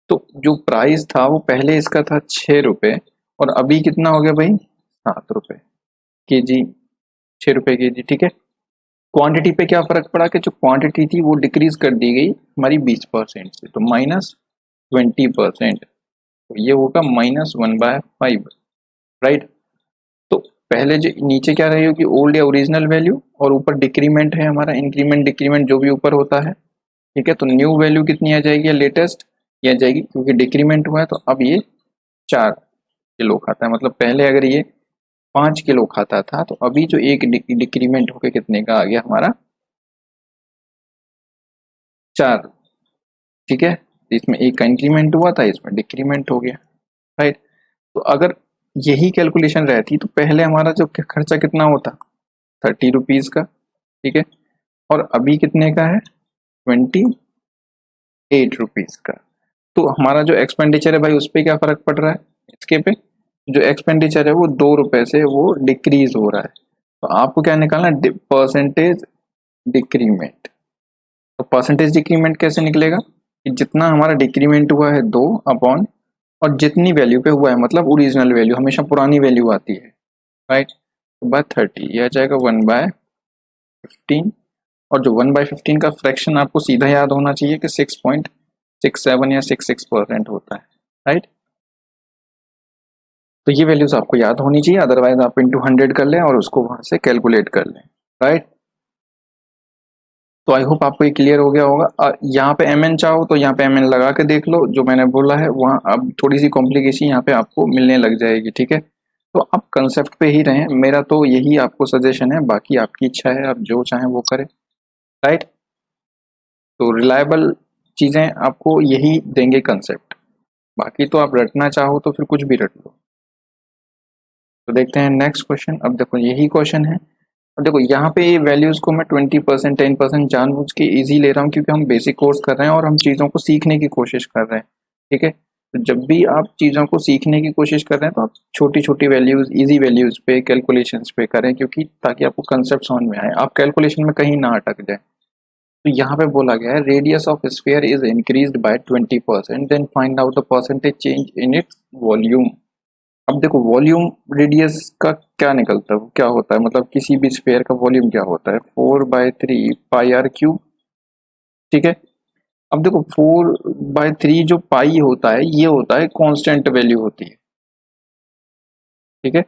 तो जो प्राइस था वो पहले इसका था 6 रुपये, और अभी कितना हो गया भाई, 7 रुपये के जी, 6 रुपये के जी, ठीक है। क्वांटिटी पे क्या फर्क पड़ा कि जो क्वांटिटी थी वो डिक्रीज कर दी गई हमारी 20% से, तो -20%, तो ये होगा -1/5, राइट। तो पहले जो नीचे क्या रही होगी, ओल्ड या ओरिजिनल वैल्यू, और ऊपर डिक्रीमेंट है हमारा, इंक्रीमेंट डिक्रीमेंट जो भी ऊपर होता है, ठीक है। तो न्यू वैल्यू कितनी आ जाएगी, या लेटेस्ट ये आ जाएगी, क्योंकि डिक्रीमेंट हुआ है तो अब ये 4 किलो खाता है, मतलब पहले अगर ये 5 किलो खाता था तो अभी जो एक डिक्रीमेंट होकर कितने का आ गया हमारा, 4, ठीक है। इसमें एक का इंक्रीमेंट हुआ था, इसमें डिक्रीमेंट हो गया, राइट। तो अगर यही कैलकुलेशन रहती तो पहले हमारा जो खर्चा कितना होता, 30 रुपीज का, ठीक है, और अभी कितने का है, 28 रुपीज का। तो हमारा जो एक्सपेंडिचर है भाई उस पर क्या फर्क पड़ रहा है, इसके पे जो एक्सपेंडिचर है वो 2 रुपए से वो डिक्रीज हो रहा है। तो आपको क्या निकालना है, परसेंटेज डिक्रीमेंट। तो परसेंटेज डिक्रीमेंट कैसे निकलेगा, कि जितना हमारा डिक्रीमेंट हुआ है 2 अपॉन, और जितनी वैल्यू पे हुआ है, मतलब ओरिजिनल वैल्यू हमेशा पुरानी वैल्यू आती है, राइट। तो बाय 30 यह आ जाएगा 1/15, और जो 1/15 का फ्रैक्शन आपको सीधा याद होना चाहिए कि 6.67 या 66% होता है, राइट। तो ये वैल्यूज आपको याद होनी चाहिए, अदरवाइज आप इंटू 100 कर लें और उसको वहां से कैलकुलेट कर लें, राइट। तो आई होप आपको ये क्लियर हो गया होगा। यहाँ पे एम एन चाहो तो यहाँ पे एम एन लगा के देख लो, जो मैंने बोला है वहाँ अब थोड़ी सी कॉम्प्लिकेशन यहाँ पे आपको मिलने लग जाएगी, ठीक है। तो आप कंसेप्ट पे ही रहें, मेरा तो यही आपको सजेशन है, बाकी आपकी इच्छा है, आप जो चाहें वो करें, राइट। तो रिलायबल चीज़ें आपको यही देंगे कंसेप्ट, बाकी तो आप रटना चाहो तो फिर कुछ भी रट लो। तो देखते हैं नेक्स्ट क्वेश्चन। अब देखो यही क्वेश्चन है, अब देखो यहाँ पे वैल्यूज को मैं 20% 10% जानबूझ के इजी ले रहा हूँ, क्योंकि हम बेसिक कोर्स कर रहे हैं और हम चीज़ों को सीखने की कोशिश कर रहे हैं, ठीक है। तो जब भी आप चीज़ों को सीखने की कोशिश कर रहे हैं तो आप छोटी छोटी वैल्यूज, इजी वैल्यूज पे, कैलकुलेशंस पे करें, क्योंकि ताकि आपको कंसेप्ट समझ में आए, आप कैलकुलेशन में कहीं ना अटक जाए। तो यहाँ पे बोला गया है, radius of sphere is increased by 20%, then find out the percentage change in its volume. अब देखो वॉल्यूम रेडियस का क्या निकलता है, वो क्या होता है, मतलब किसी भी स्फीयर का वॉल्यूम क्या होता है, 4/3 πr क्यूब, ठीक है। अब देखो 4/3 जो पाई होता है ये होता है कांस्टेंट वैल्यू होती है, ठीक है।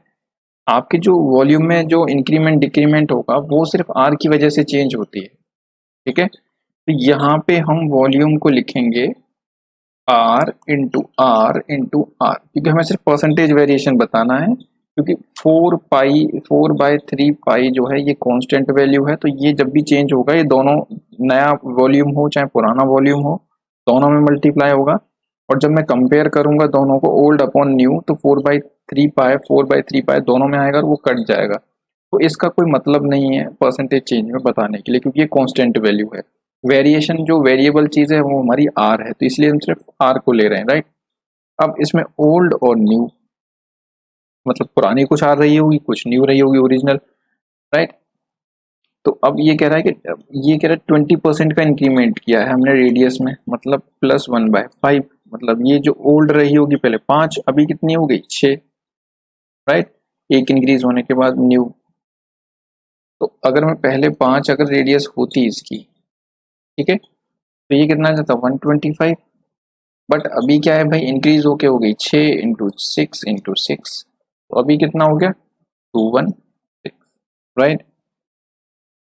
आपके जो वॉल्यूम में जो इंक्रीमेंट डिक्रीमेंट होगा वो सिर्फ आर की वजह से चेंज होती है, ठीक है। तो यहाँ पे हम वॉल्यूम को लिखेंगे आर, क्योंकि हमें सिर्फ परसेंटेज वेरिएशन बताना है, क्योंकि 4/3 जो है ये कांस्टेंट वैल्यू है, तो ये जब भी चेंज होगा ये दोनों, नया वॉल्यूम हो चाहे पुराना वॉल्यूम हो, दोनों में मल्टीप्लाई होगा। और जब मैं कंपेयर करूंगा दोनों को, ओल्ड अपॉन न्यू, तो 4/3 दोनों में आएगा और वो कट जाएगा। तो इसका कोई मतलब नहीं है परसेंटेज चेंज में बताने के लिए, क्योंकि ये कांस्टेंट वैल्यू है। वेरिएशन जो वेरिएबल चीज है वो हमारी आर है, तो इसलिए हम सिर्फ आर को ले रहे हैं, राइट। अब इसमें ओल्ड और न्यू, मतलब पुरानी कुछ आर रही होगी, कुछ न्यू रही होगी ओरिजिनल, राइट। तो अब ये कह रहा है कि, ये कह रहा है 20% का इंक्रीमेंट किया है हमने रेडियस में, मतलब +1/5, मतलब ये जो ओल्ड रही होगी पहले 5, अभी कितनी हो गई 6, राइट। एक इंक्रीज होने के बाद न्यू। तो अगर मैं पहले 5 अगर रेडियस होती इसकी, ठीक है, तो ये कितना जाता 125, बट अभी क्या है भाई, इंक्रीज होके हो गई 6 × 6 × 6, तो अभी कितना हो गया 216, राइट।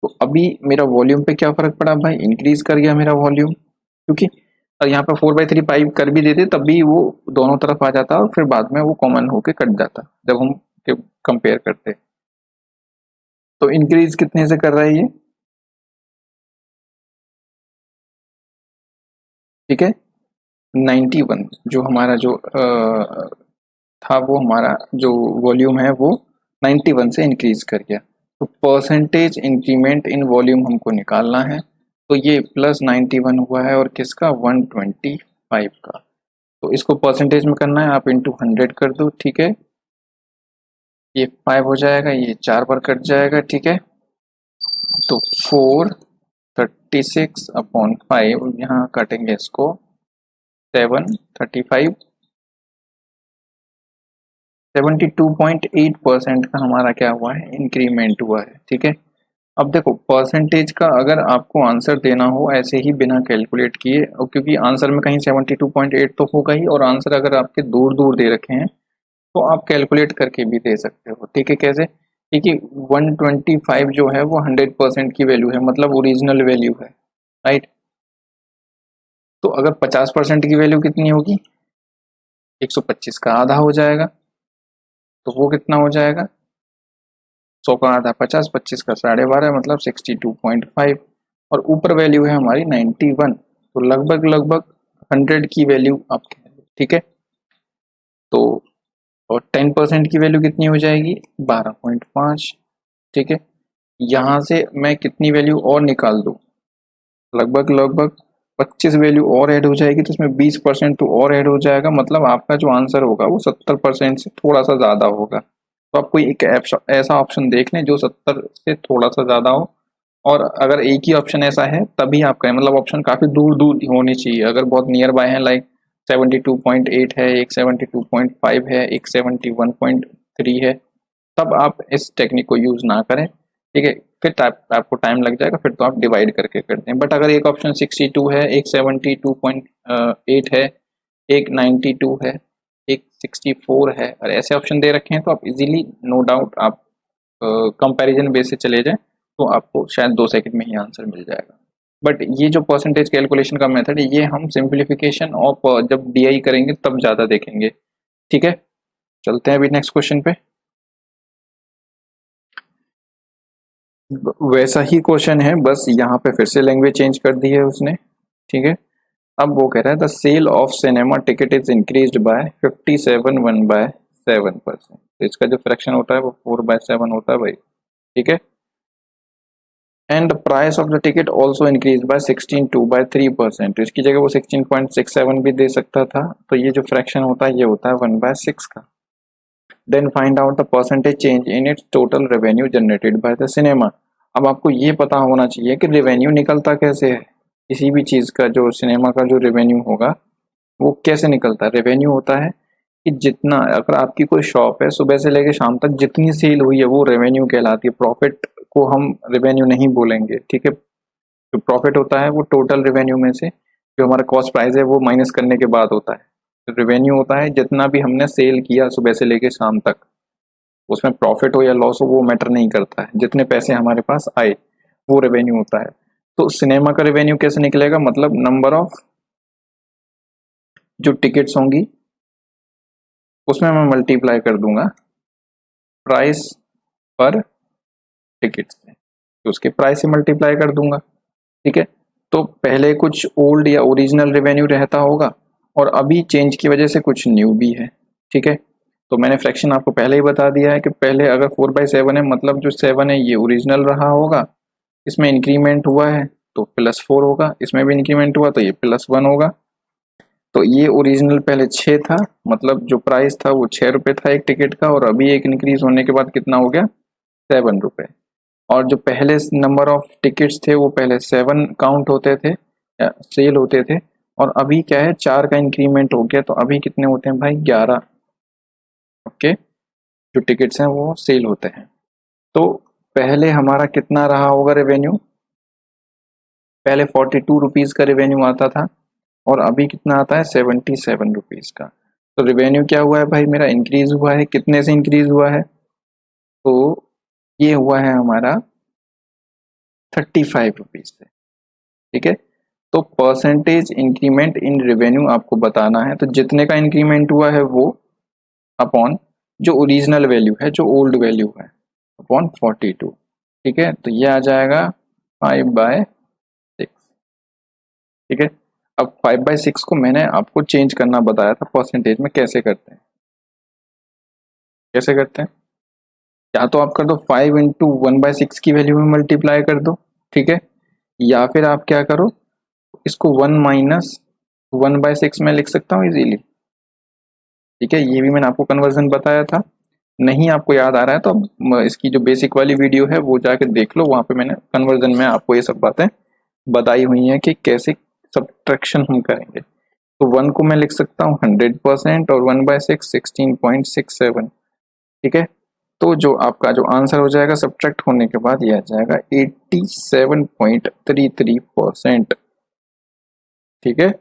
तो अभी मेरा वॉल्यूम पे क्या फर्क पड़ा भाई, इंक्रीज कर गया मेरा वॉल्यूम, क्योंकि और यहाँ पे 4/3 पाइप कर भी देते तब भी वो दोनों तरफ आ जाता और फिर बाद में वो कॉमन होके कट जाता जब हम कंपेयर करते। तो इंक्रीज कितने से कर रहा है ये, ठीक है 91, जो हमारा जो था वो हमारा जो वॉल्यूम है वो 91 से इंक्रीज कर गया। तो परसेंटेज इंक्रीमेंट इन वॉल्यूम हमको निकालना है, तो ये +91 हुआ है और किसका 125 का। तो इसको परसेंटेज में करना है, आप इंटू 100 कर दो, ठीक है ये 5 हो जाएगा, ये 4 बार कट जाएगा, ठीक है तो 436/5 यहाँ काटेंगे इसको 735, 72.8% का हमारा क्या हुआ है, इंक्रीमेंट हुआ है, ठीक है। अब देखो परसेंटेज का अगर आपको आंसर देना हो ऐसे ही बिना कैलकुलेट किए, और क्योंकि आंसर में कहीं 72.8 तो होगा ही, और आंसर अगर आपके दूर दूर दे रखे हैं तो आप कैलकुलेट करके भी दे सकते हो, ठीक है कैसे, क्योंकि 125 जो है वो 100% की वैल्यू है, मतलब ओरिजिनल वैल्यू है, राइट। तो अगर 50% की वैल्यू कितनी होगी, 125 का आधा हो जाएगा, तो वो कितना हो जाएगा, 100 का आधा 50, 25 का 12.5 मतलब 62.5, और ऊपर वैल्यू है हमारी 91, तो लगभग लगभग 100 की वैल्यू आपके, ठीक है। तो और 10% की वैल्यू कितनी हो जाएगी, 12.5, ठीक है। यहाँ से मैं कितनी वैल्यू और निकाल दूँ, लगभग लगभग 25 वैल्यू और ऐड हो जाएगी, तो इसमें 20% तो और ऐड हो जाएगा, मतलब आपका जो आंसर होगा वो 70% से थोड़ा सा ज़्यादा होगा। तो आप कोई एक ऐसा ऑप्शन देख लें जो 70 से थोड़ा सा ज़्यादा हो, और अगर एक ही ऑप्शन ऐसा है तभी आप करें, मतलब ऑप्शन काफ़ी दूर दूर होने चाहिए, अगर बहुत नियर बाय है लाइक 72.8 है, एक 72.5 है, एक 71.3 है, तब आप इस टेक्निक को यूज़ ना करें, ठीक है। फिर आपको टाइम लग जाएगा, फिर तो आप डिवाइड करके करते हैं, बट अगर एक ऑप्शन 62 है, एक 72.8 है, एक 92 है, एक 64 है, और ऐसे ऑप्शन दे रखे हैं तो आप इजीली नो डाउट आप कंपैरिजन बेस से चले जाएं तो आपको शायद 2 सेकंड में ही आंसर मिल जाएगा। बट ये जो परसेंटेज कैलकुलेशन का मेथड है ये हम सिंप्लीफिकेशन और जब डीआई करेंगे तब ज़्यादा देखेंगे, ठीक है। चलते हैं अभी नेक्स्ट क्वेश्चन पे। वैसा ही क्वेश्चन है, बस यहाँ पे फिर से लैंग्वेज चेंज कर दी है उसने, ठीक है। अब वो कह रहा है the sale of cinema ticket is increased by 57/7%, तो इसका जो फ्रैक्शन होता है वो 4/7 होता है भाई, ठीक है। And price of the ticket also increase by 16/3%, तो इसकी जगह वो 16.67 भी दे सकता था, तो ये जो फ्रैक्शन होता है ये होता है 1/6 का। Then find out the percentage change in its total revenue generated by the cinema. अब आपको ये पता होना चाहिए कि रेवेन्यू निकलता कैसे है, किसी भी चीज़ का जो सिनेमा का जो रेवेन्यू होगा वो कैसे निकलता है। रेवेन्यू होता है कि जितना, अगर आपकी कोई शॉप है सुबह से लेकर शाम तक जितनी सेल हुई है वो रेवेन्यू कहलाती है, प्रॉफिट को हम रेवेन्यू नहीं बोलेंगे, ठीक है। जो प्रॉफिट होता है वो टोटल रेवेन्यू में से जो हमारा कॉस्ट प्राइस है वो माइनस करने के बाद होता है। तो रेवेन्यू होता है जितना भी हमने सेल किया सुबह से लेकर शाम तक, उसमें प्रॉफिट हो या लॉस हो वो मैटर नहीं करता है, जितने पैसे हमारे पास आए वो रेवेन्यू होता है। तो सिनेमा का रेवेन्यू कैसे निकलेगा, मतलब नंबर ऑफ जो टिकट्स होंगी उसमें मैं मल्टीप्लाई कर दूंगा प्राइस पर टिकट से, तो उसके प्राइस से मल्टीप्लाई कर दूंगा, ठीक है। तो पहले कुछ ओल्ड या ओरिजिनल रेवेन्यू रहता होगा और अभी चेंज की वजह से कुछ न्यू भी है, ठीक है। तो मैंने फ्रैक्शन आपको पहले ही बता दिया है कि पहले अगर 4/7 है मतलब जो 7 है ये ओरिजिनल रहा होगा, इसमें इंक्रीमेंट हुआ है तो +4 होगा, इसमें भी इंक्रीमेंट हुआ तो ये +1 होगा। तो ये ओरिजिनल पहले 6 था, मतलब जो प्राइस था वो 6 रुपये था एक टिकट का, और अभी एक इंक्रीज होने के बाद कितना हो गया 7 रुपये। और जो पहले नंबर ऑफ टिकट्स थे वो पहले 7 काउंट होते थे, सेल होते थे, और अभी क्या है 4 का इंक्रीमेंट हो गया, तो अभी कितने होते हैं भाई 11, ओके, जो टिकट्स हैं वो सेल होते हैं। तो पहले हमारा कितना रहा होगा रेवेन्यू, पहले 42 रुपीज़ का रेवेन्यू आता था और अभी कितना आता है 77 रुपीज़ का। तो रेवेन्यू क्या हुआ है भाई मेरा, इंक्रीज हुआ है, कितने से इंक्रीज हुआ है, तो ये हुआ है हमारा ₹35 से। ठीक है, तो परसेंटेज इंक्रीमेंट इन रेवेन्यू आपको बताना है, तो जितने का इंक्रीमेंट हुआ है वो अपॉन जो ओरिजिनल वैल्यू है, जो ओल्ड वैल्यू है, अपॉन 42। ठीक है, तो ये आ जाएगा 5/6। ठीक है, अब 5/6 को मैंने आपको चेंज करना बताया था परसेंटेज में, कैसे करते हैं, कैसे करते हैं, या तो आप कर दो 5 इंटू 1/6 की वैल्यू में मल्टीप्लाई कर दो। ठीक है, या फिर आप क्या करो, इसको 1 माइनस 1/6 में लिख सकता हूँ इजीली। ठीक है, ये भी मैंने आपको कन्वर्जन बताया था। नहीं आपको याद आ रहा है तो अब इसकी जो बेसिक वाली वीडियो है वो जाके देख लो, वहां पे मैंने कन्वर्जन में आपको ये सब बातें बताई हुई हैं कि कैसे सब्ट्रैक्शन हम करेंगे। तो 1 को मैं लिख सकता हूँ 100% और 1/6 16.67। ठीक है, तो जो आपका जो आंसर हो जाएगा सब्ट्रैक्ट होने के बाद ये आ जाएगा 87.33%। ठीक है,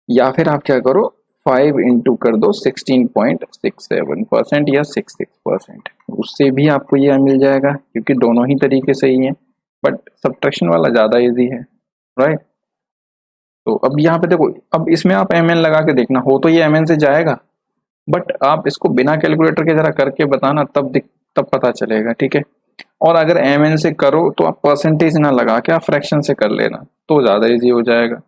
या फिर आप क्या करो 5 इंटू कर दो 16.67% या 66%, उससे भी आपको ये मिल जाएगा, क्योंकि दोनों ही तरीके सही हैं, बट सब्ट्रैक्शन वाला ज़्यादा इजी है, राइट। तो अब यहाँ पे देखो, अब इसमें आप mn लगा के देखना, हो तो ये mn से जाएगा, बट आप इसको बिना कैलकुलेटर के जरा करके बताना, तब पता चलेगा। ठीक है, और अगर mn से करो तो आप परसेंटेज ना लगा के आप फ्रैक्शन से कर लेना, तो ज़्यादा इजी हो जाएगा।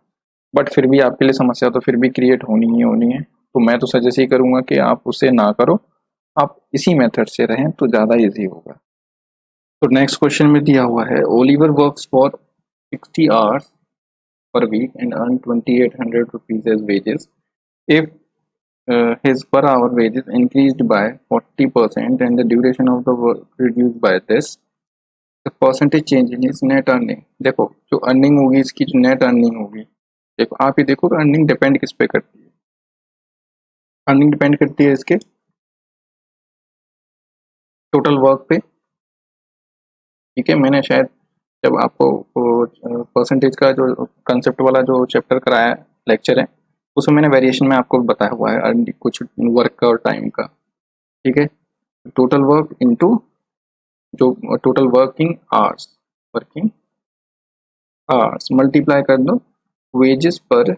बट फिर भी आपके लिए समस्या तो फिर भी क्रिएट होनी ही होनी है, तो मैं तो सजेस्ट ही करूंगा कि आप उसे ना करो, आप इसी मेथड से रहें तो ज़्यादा इजी होगा। तो नेक्स्ट क्वेश्चन में दिया हुआ है, Oliver works for 60 hours per week and earn 2800 rupees as wages. If his per hour wages increased by 40% and the duration of the work reduced by this, the percentage change in his net earning। देखो जो earning होगी इसकी, जो net earning होगी, देखो आप ही देखो earning depend किस पे करती है, अर्निंग डिपेंड करती है इसके टोटल वर्क पे। ठीक है, मैंने शायद जब आपको परसेंटेज का जो कंसेप्ट वाला जो चैप्टर कराया लेक्चर है, उसमें मैंने वेरिएशन में आपको बताया हुआ है कुछ वर्क का और टाइम का। ठीक है, टोटल वर्क इनटू जो टोटल वर्किंग आवर्स मल्टीप्लाई कर दो वेजेस पर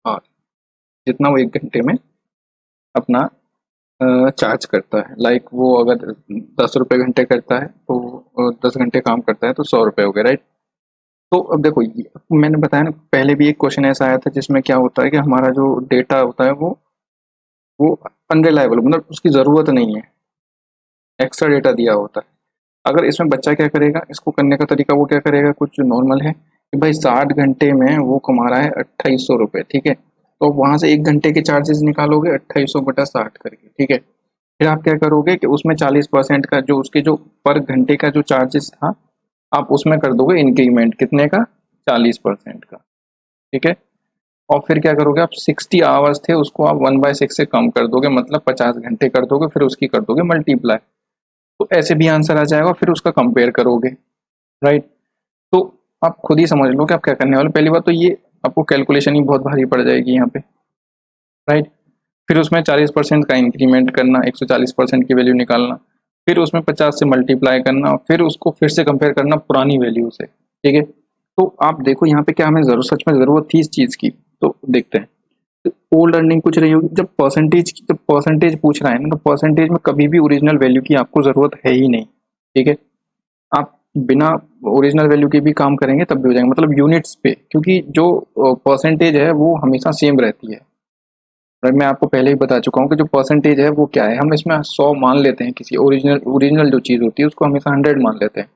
आवर, जितना वो 1 घंटे में अपना चार्ज करता है। लाइक वो अगर 10 रुपये घंटे करता है तो 10 घंटे काम करता है तो 100 रुपये हो गए, राइट। तो अब देखो मैंने बताया ना, पहले भी एक क्वेश्चन ऐसा आया था जिसमें क्या होता है कि हमारा जो डेटा होता है वो अनरिलायबल, मतलब उसकी ज़रूरत नहीं है, एक्स्ट्रा डेटा दिया होता है। अगर इसमें बच्चा क्या करेगा, इसको करने का तरीका वो क्या करेगा, कुछ नॉर्मल है कि भाई 60 घंटे में वो कमा रहा है 2800 रुपये। ठीक है, तो वहाँ से 1 घंटे के चार्जेस निकालोगे 2800 बटा 60 करके। ठीक है, फिर आप क्या करोगे कि उसमें 40% का जो उसके जो पर घंटे का जो चार्जेस था, आप उसमें कर दोगे इंक्रीमेंट, कितने का, 40% का। ठीक है, और फिर क्या करोगे आप 60 आवर्स थे उसको आप 1/6 से कम कर दोगे, मतलब 50 घंटे कर दोगे, फिर उसकी कर दोगे मल्टीप्लाई, तो ऐसे भी आंसर आ जाएगा, फिर उसका कंपेयर करोगे, राइट। तो आप खुद ही समझ लो कि आप क्या करने वाले। पहली बात तो ये आपको कैलकुलेशन ही बहुत भारी पड़ जाएगी यहाँ पे, राइट। फिर उसमें 40% का इंक्रीमेंट करना, 140% की वैल्यू निकालना, फिर उसमें 50 से मल्टीप्लाई करना, फिर उसको फिर से कंपेयर करना पुरानी वैल्यू से। ठीक है, तो आप देखो यहाँ पे क्या हमें सच में ज़रूरत थी इस चीज़ की, तो देखते हैं। ओल्ड अर्निंग कुछ रही होगी, जब परसेंटेज पूछ रहा है ना, तो परसेंटेज में कभी भी ओरिजिनल वैल्यू की आपको ज़रूरत है ही नहीं। ठीक है, आप बिना ओरिजिनल वैल्यू के भी काम करेंगे तब भी हो जाएंगे, मतलब यूनिट्स पे, क्योंकि जो परसेंटेज है वो हमेशा सेम रहती है। और मैं आपको पहले ही बता चुका हूँ कि जो परसेंटेज है वो क्या है, हम इसमें 100 मान लेते हैं, किसी ओरिजिनल जो चीज़ होती है उसको हमेशा 100 मान लेते हैं।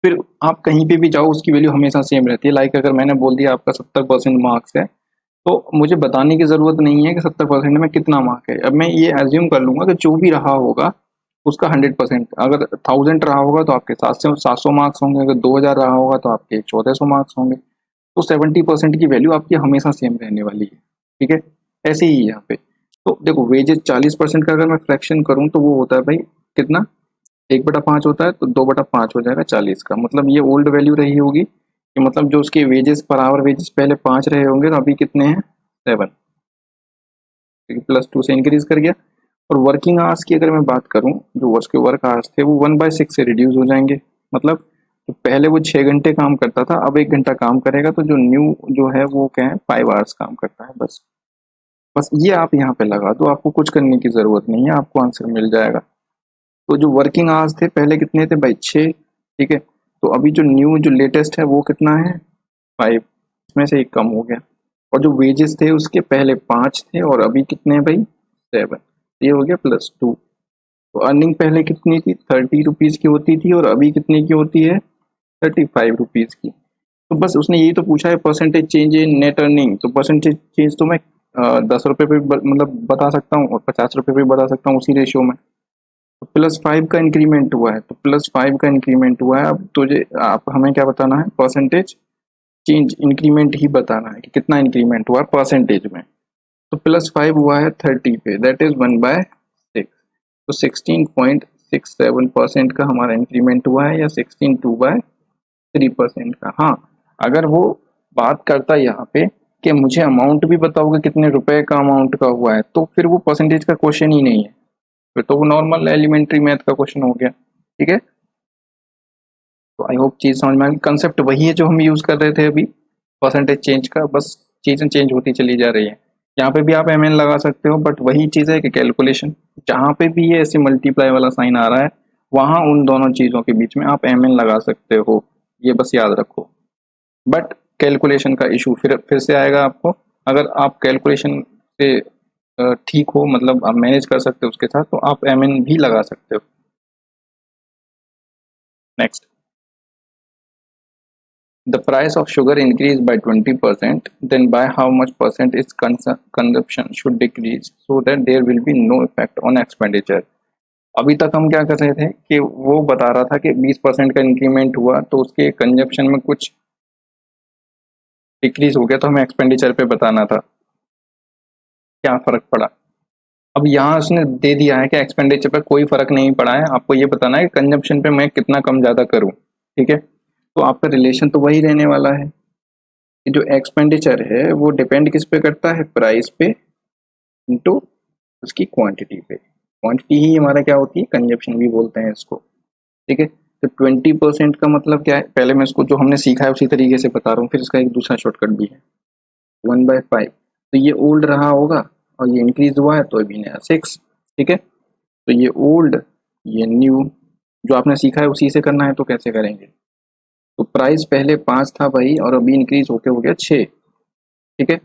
फिर आप कहीं पे भी जाओ उसकी वैल्यू हमेशा सेम रहती है। लाइक अगर मैंने बोल दिया आपका 70% मार्क्स है, तो मुझे बताने की ज़रूरत नहीं है कि 70% में कितना मार्क है। अब मैं ये एज्यूम कर लूँगा कि जो भी रहा होगा उसका 100%, अगर 1000 रहा होगा तो आपके 700 मार्क्स होंगे, अगर 2000 रहा होगा तो आपके 1400 मार्क्स होंगे। तो 70% की वैल्यू आपकी हमेशा सेम रहने वाली है। ठीक है, ऐसे ही यहाँ पे तो देखो वेजेस 40% का अगर मैं फ्रैक्शन करूँ तो वो होता है भाई कितना, 1/5 होता है, तो 2/5 हो जाएगा 40 का। मतलब ये ओल्ड वैल्यू रही होगी कि मतलब जो उसके वेजेस पर आवर वेजेस पहले 5 रहे होंगे, तो अभी कितने हैं 7, प्लस 2 से इंक्रीज कर गया। और वर्किंग आवर्स की अगर मैं बात करूं, जो उसके वर्क आवर्स थे वो 1/6 से रिड्यूस हो जाएंगे। मतलब तो पहले वो 6 घंटे काम करता था, अब 1 घंटा काम करेगा, तो जो न्यू जो है वो क्या है 5 आवर्स काम करता है। बस बस ये आप यहाँ पे लगा दो, आपको कुछ करने की जरूरत नहीं है, आपको आंसर मिल जाएगा। तो जो वर्किंग आवर्स थे पहले कितने थे भाई, 6। ठीक है, तो अभी जो न्यू जो लेटेस्ट है वो कितना है, 5। इसमें से एक कम हो गया। और जो वेजेस थे उसके पहले 5 थे और अभी कितने हैं भाई, 7। ये हो गया +2। तो अर्निंग पहले कितनी थी, 30 रुपीज की होती थी और अभी कितने की होती है, 35 रुपीज की। तो बस उसने यही तो पूछा है परसेंटेज चेंज इन नेट अर्निंग। तो परसेंटेज चेंज तो मैं 10 रुपये पे मतलब बता सकता हूँ और 50 रुपये पे बता सकता हूँ उसी रेशियो में। तो +5 का इंक्रीमेंट हुआ है, तो +5 का इंक्रीमेंट हुआ है। अब तुझे आप हमें क्या बताना है, परसेंटेज चेंज इंक्रीमेंट ही बताना है कि कितना इंक्रीमेंट हुआ परसेंटेज में। तो +5 हुआ है 30 पे, दैट इज 1/6। तो 16.67% का हमारा इंक्रीमेंट हुआ है, या 16/3% का। हाँ, अगर वो बात करता है यहाँ पे कि मुझे अमाउंट भी बताओगे कितने रुपए का अमाउंट का हुआ है, तो फिर वो परसेंटेज का क्वेश्चन ही नहीं है, फिर तो वो नॉर्मल एलिमेंट्री मैथ का क्वेश्चन हो गया। ठीक है, तो आई होप चीज समझ में आ गई। कंसेप्ट वही है जो हम यूज कर रहे थे अभी, परसेंटेज चेंज का, बस चीजें चेंज होती चली जा रही है। यहाँ पे भी आप mn लगा सकते हो, बट वही चीज है कि कैलकुलेशन जहाँ पे भी ये ऐसे मल्टीप्लाई वाला साइन आ रहा है, वहां उन दोनों चीजों के बीच में आप mn लगा सकते हो, ये बस याद रखो। बट कैलकुलेशन का इशू फिर से आएगा आपको। अगर आप कैलकुलेशन से ठीक हो, मतलब आप मैनेज कर सकते हो उसके साथ, तो आप mn भी लगा सकते हो। Next, the price of sugar increased by 20%, then by how much percent its consumption should decrease so that there will be no effect on expenditure। अभी तक हम क्या कर रहे थे कि वो बता रहा था कि 20% का इंक्रीमेंट हुआ तो उसके कंजप्शन में कुछ डिक्रीज हो गया, तो हमें एक्सपेंडिचर पे बताना था क्या फर्क पड़ा। अब यहाँ उसने दे दिया है कि एक्सपेंडिचर पे कोई फर्क नहीं पड़ा है, आपको ये बताना है कि कंजप्शन पे मैं कितना कम ज्यादा करूँ। ठीक है, तो आपका रिलेशन तो वही रहने वाला है कि जो एक्सपेंडिचर है वो डिपेंड किस पे करता है, प्राइस पे इनटू उसकी क्वांटिटी पे। क्वांटिटी ही हमारा क्या होती है, कंजप्शन भी बोलते हैं इसको। ठीक है, तो 20% का मतलब क्या है, पहले मैं इसको जो हमने सीखा है उसी तरीके से बता रहा हूँ, फिर इसका एक दूसरा शॉर्टकट भी है। 1/5, तो ये ओल्ड रहा होगा और ये इंक्रीज हुआ है तो अभी नया 6। ठीक है, तो ये ओल्ड ये न्यू, जो आपने सीखा है उसी से करना है, तो कैसे करेंगे। तो प्राइस पहले 5 था भाई और अभी इंक्रीज होके हो गया 6। ठीक है,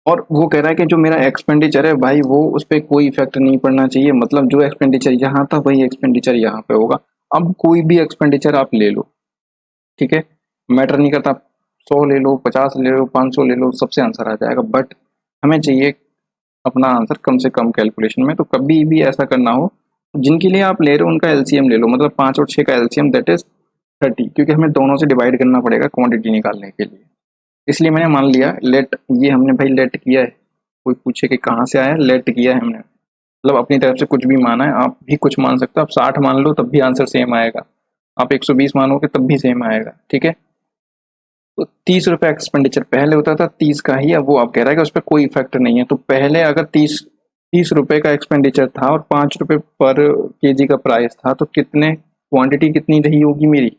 और वो कह रहा है कि जो मेरा एक्सपेंडिचर है भाई वो उस पर कोई इफेक्ट नहीं पड़ना चाहिए, मतलब जो एक्सपेंडिचर यहाँ था वही एक्सपेंडिचर यहाँ पे होगा। अब कोई भी एक्सपेंडिचर आप ले लो, ठीक है, मैटर नहीं करता, 100 ले लो, 50 ले लो, 500 ले लो, सबसे आंसर आ जाएगा। बट हमें चाहिए अपना आंसर कम से कम कैलकुलेशन में। तो कभी भी ऐसा करना हो, जिनके लिए आप ले रहे हो उनका एलसीएम ले लो, मतलब 5 और 6 का एलसीएम दैट इज 30, क्योंकि हमें दोनों से डिवाइड करना पड़ेगा क्वांटिटी निकालने के लिए। इसलिए मैंने मान लिया लेट, ये हमने भाई लेट किया है। कोई पूछे कि कहाँ से आया, लेट किया है हमने, मतलब अपनी तरफ से कुछ भी माना है। आप भी कुछ मान सकते हो, आप 60 मान लो तब भी आंसर सेम आएगा, आप 120 मानोगे तब भी सेम आएगा। ठीक है, तो 30 रुपये एक्सपेंडिचर पहले होता था 30 का ही, अब वो आप कह रहा है कि उस पर कोई इफेक्ट नहीं है। तो पहले अगर 30 रुपये का एक्सपेंडिचर था और 5 रुपये पर केजी का प्राइस था, तो कितने क्वांटिटी कितनी रही होगी मेरी,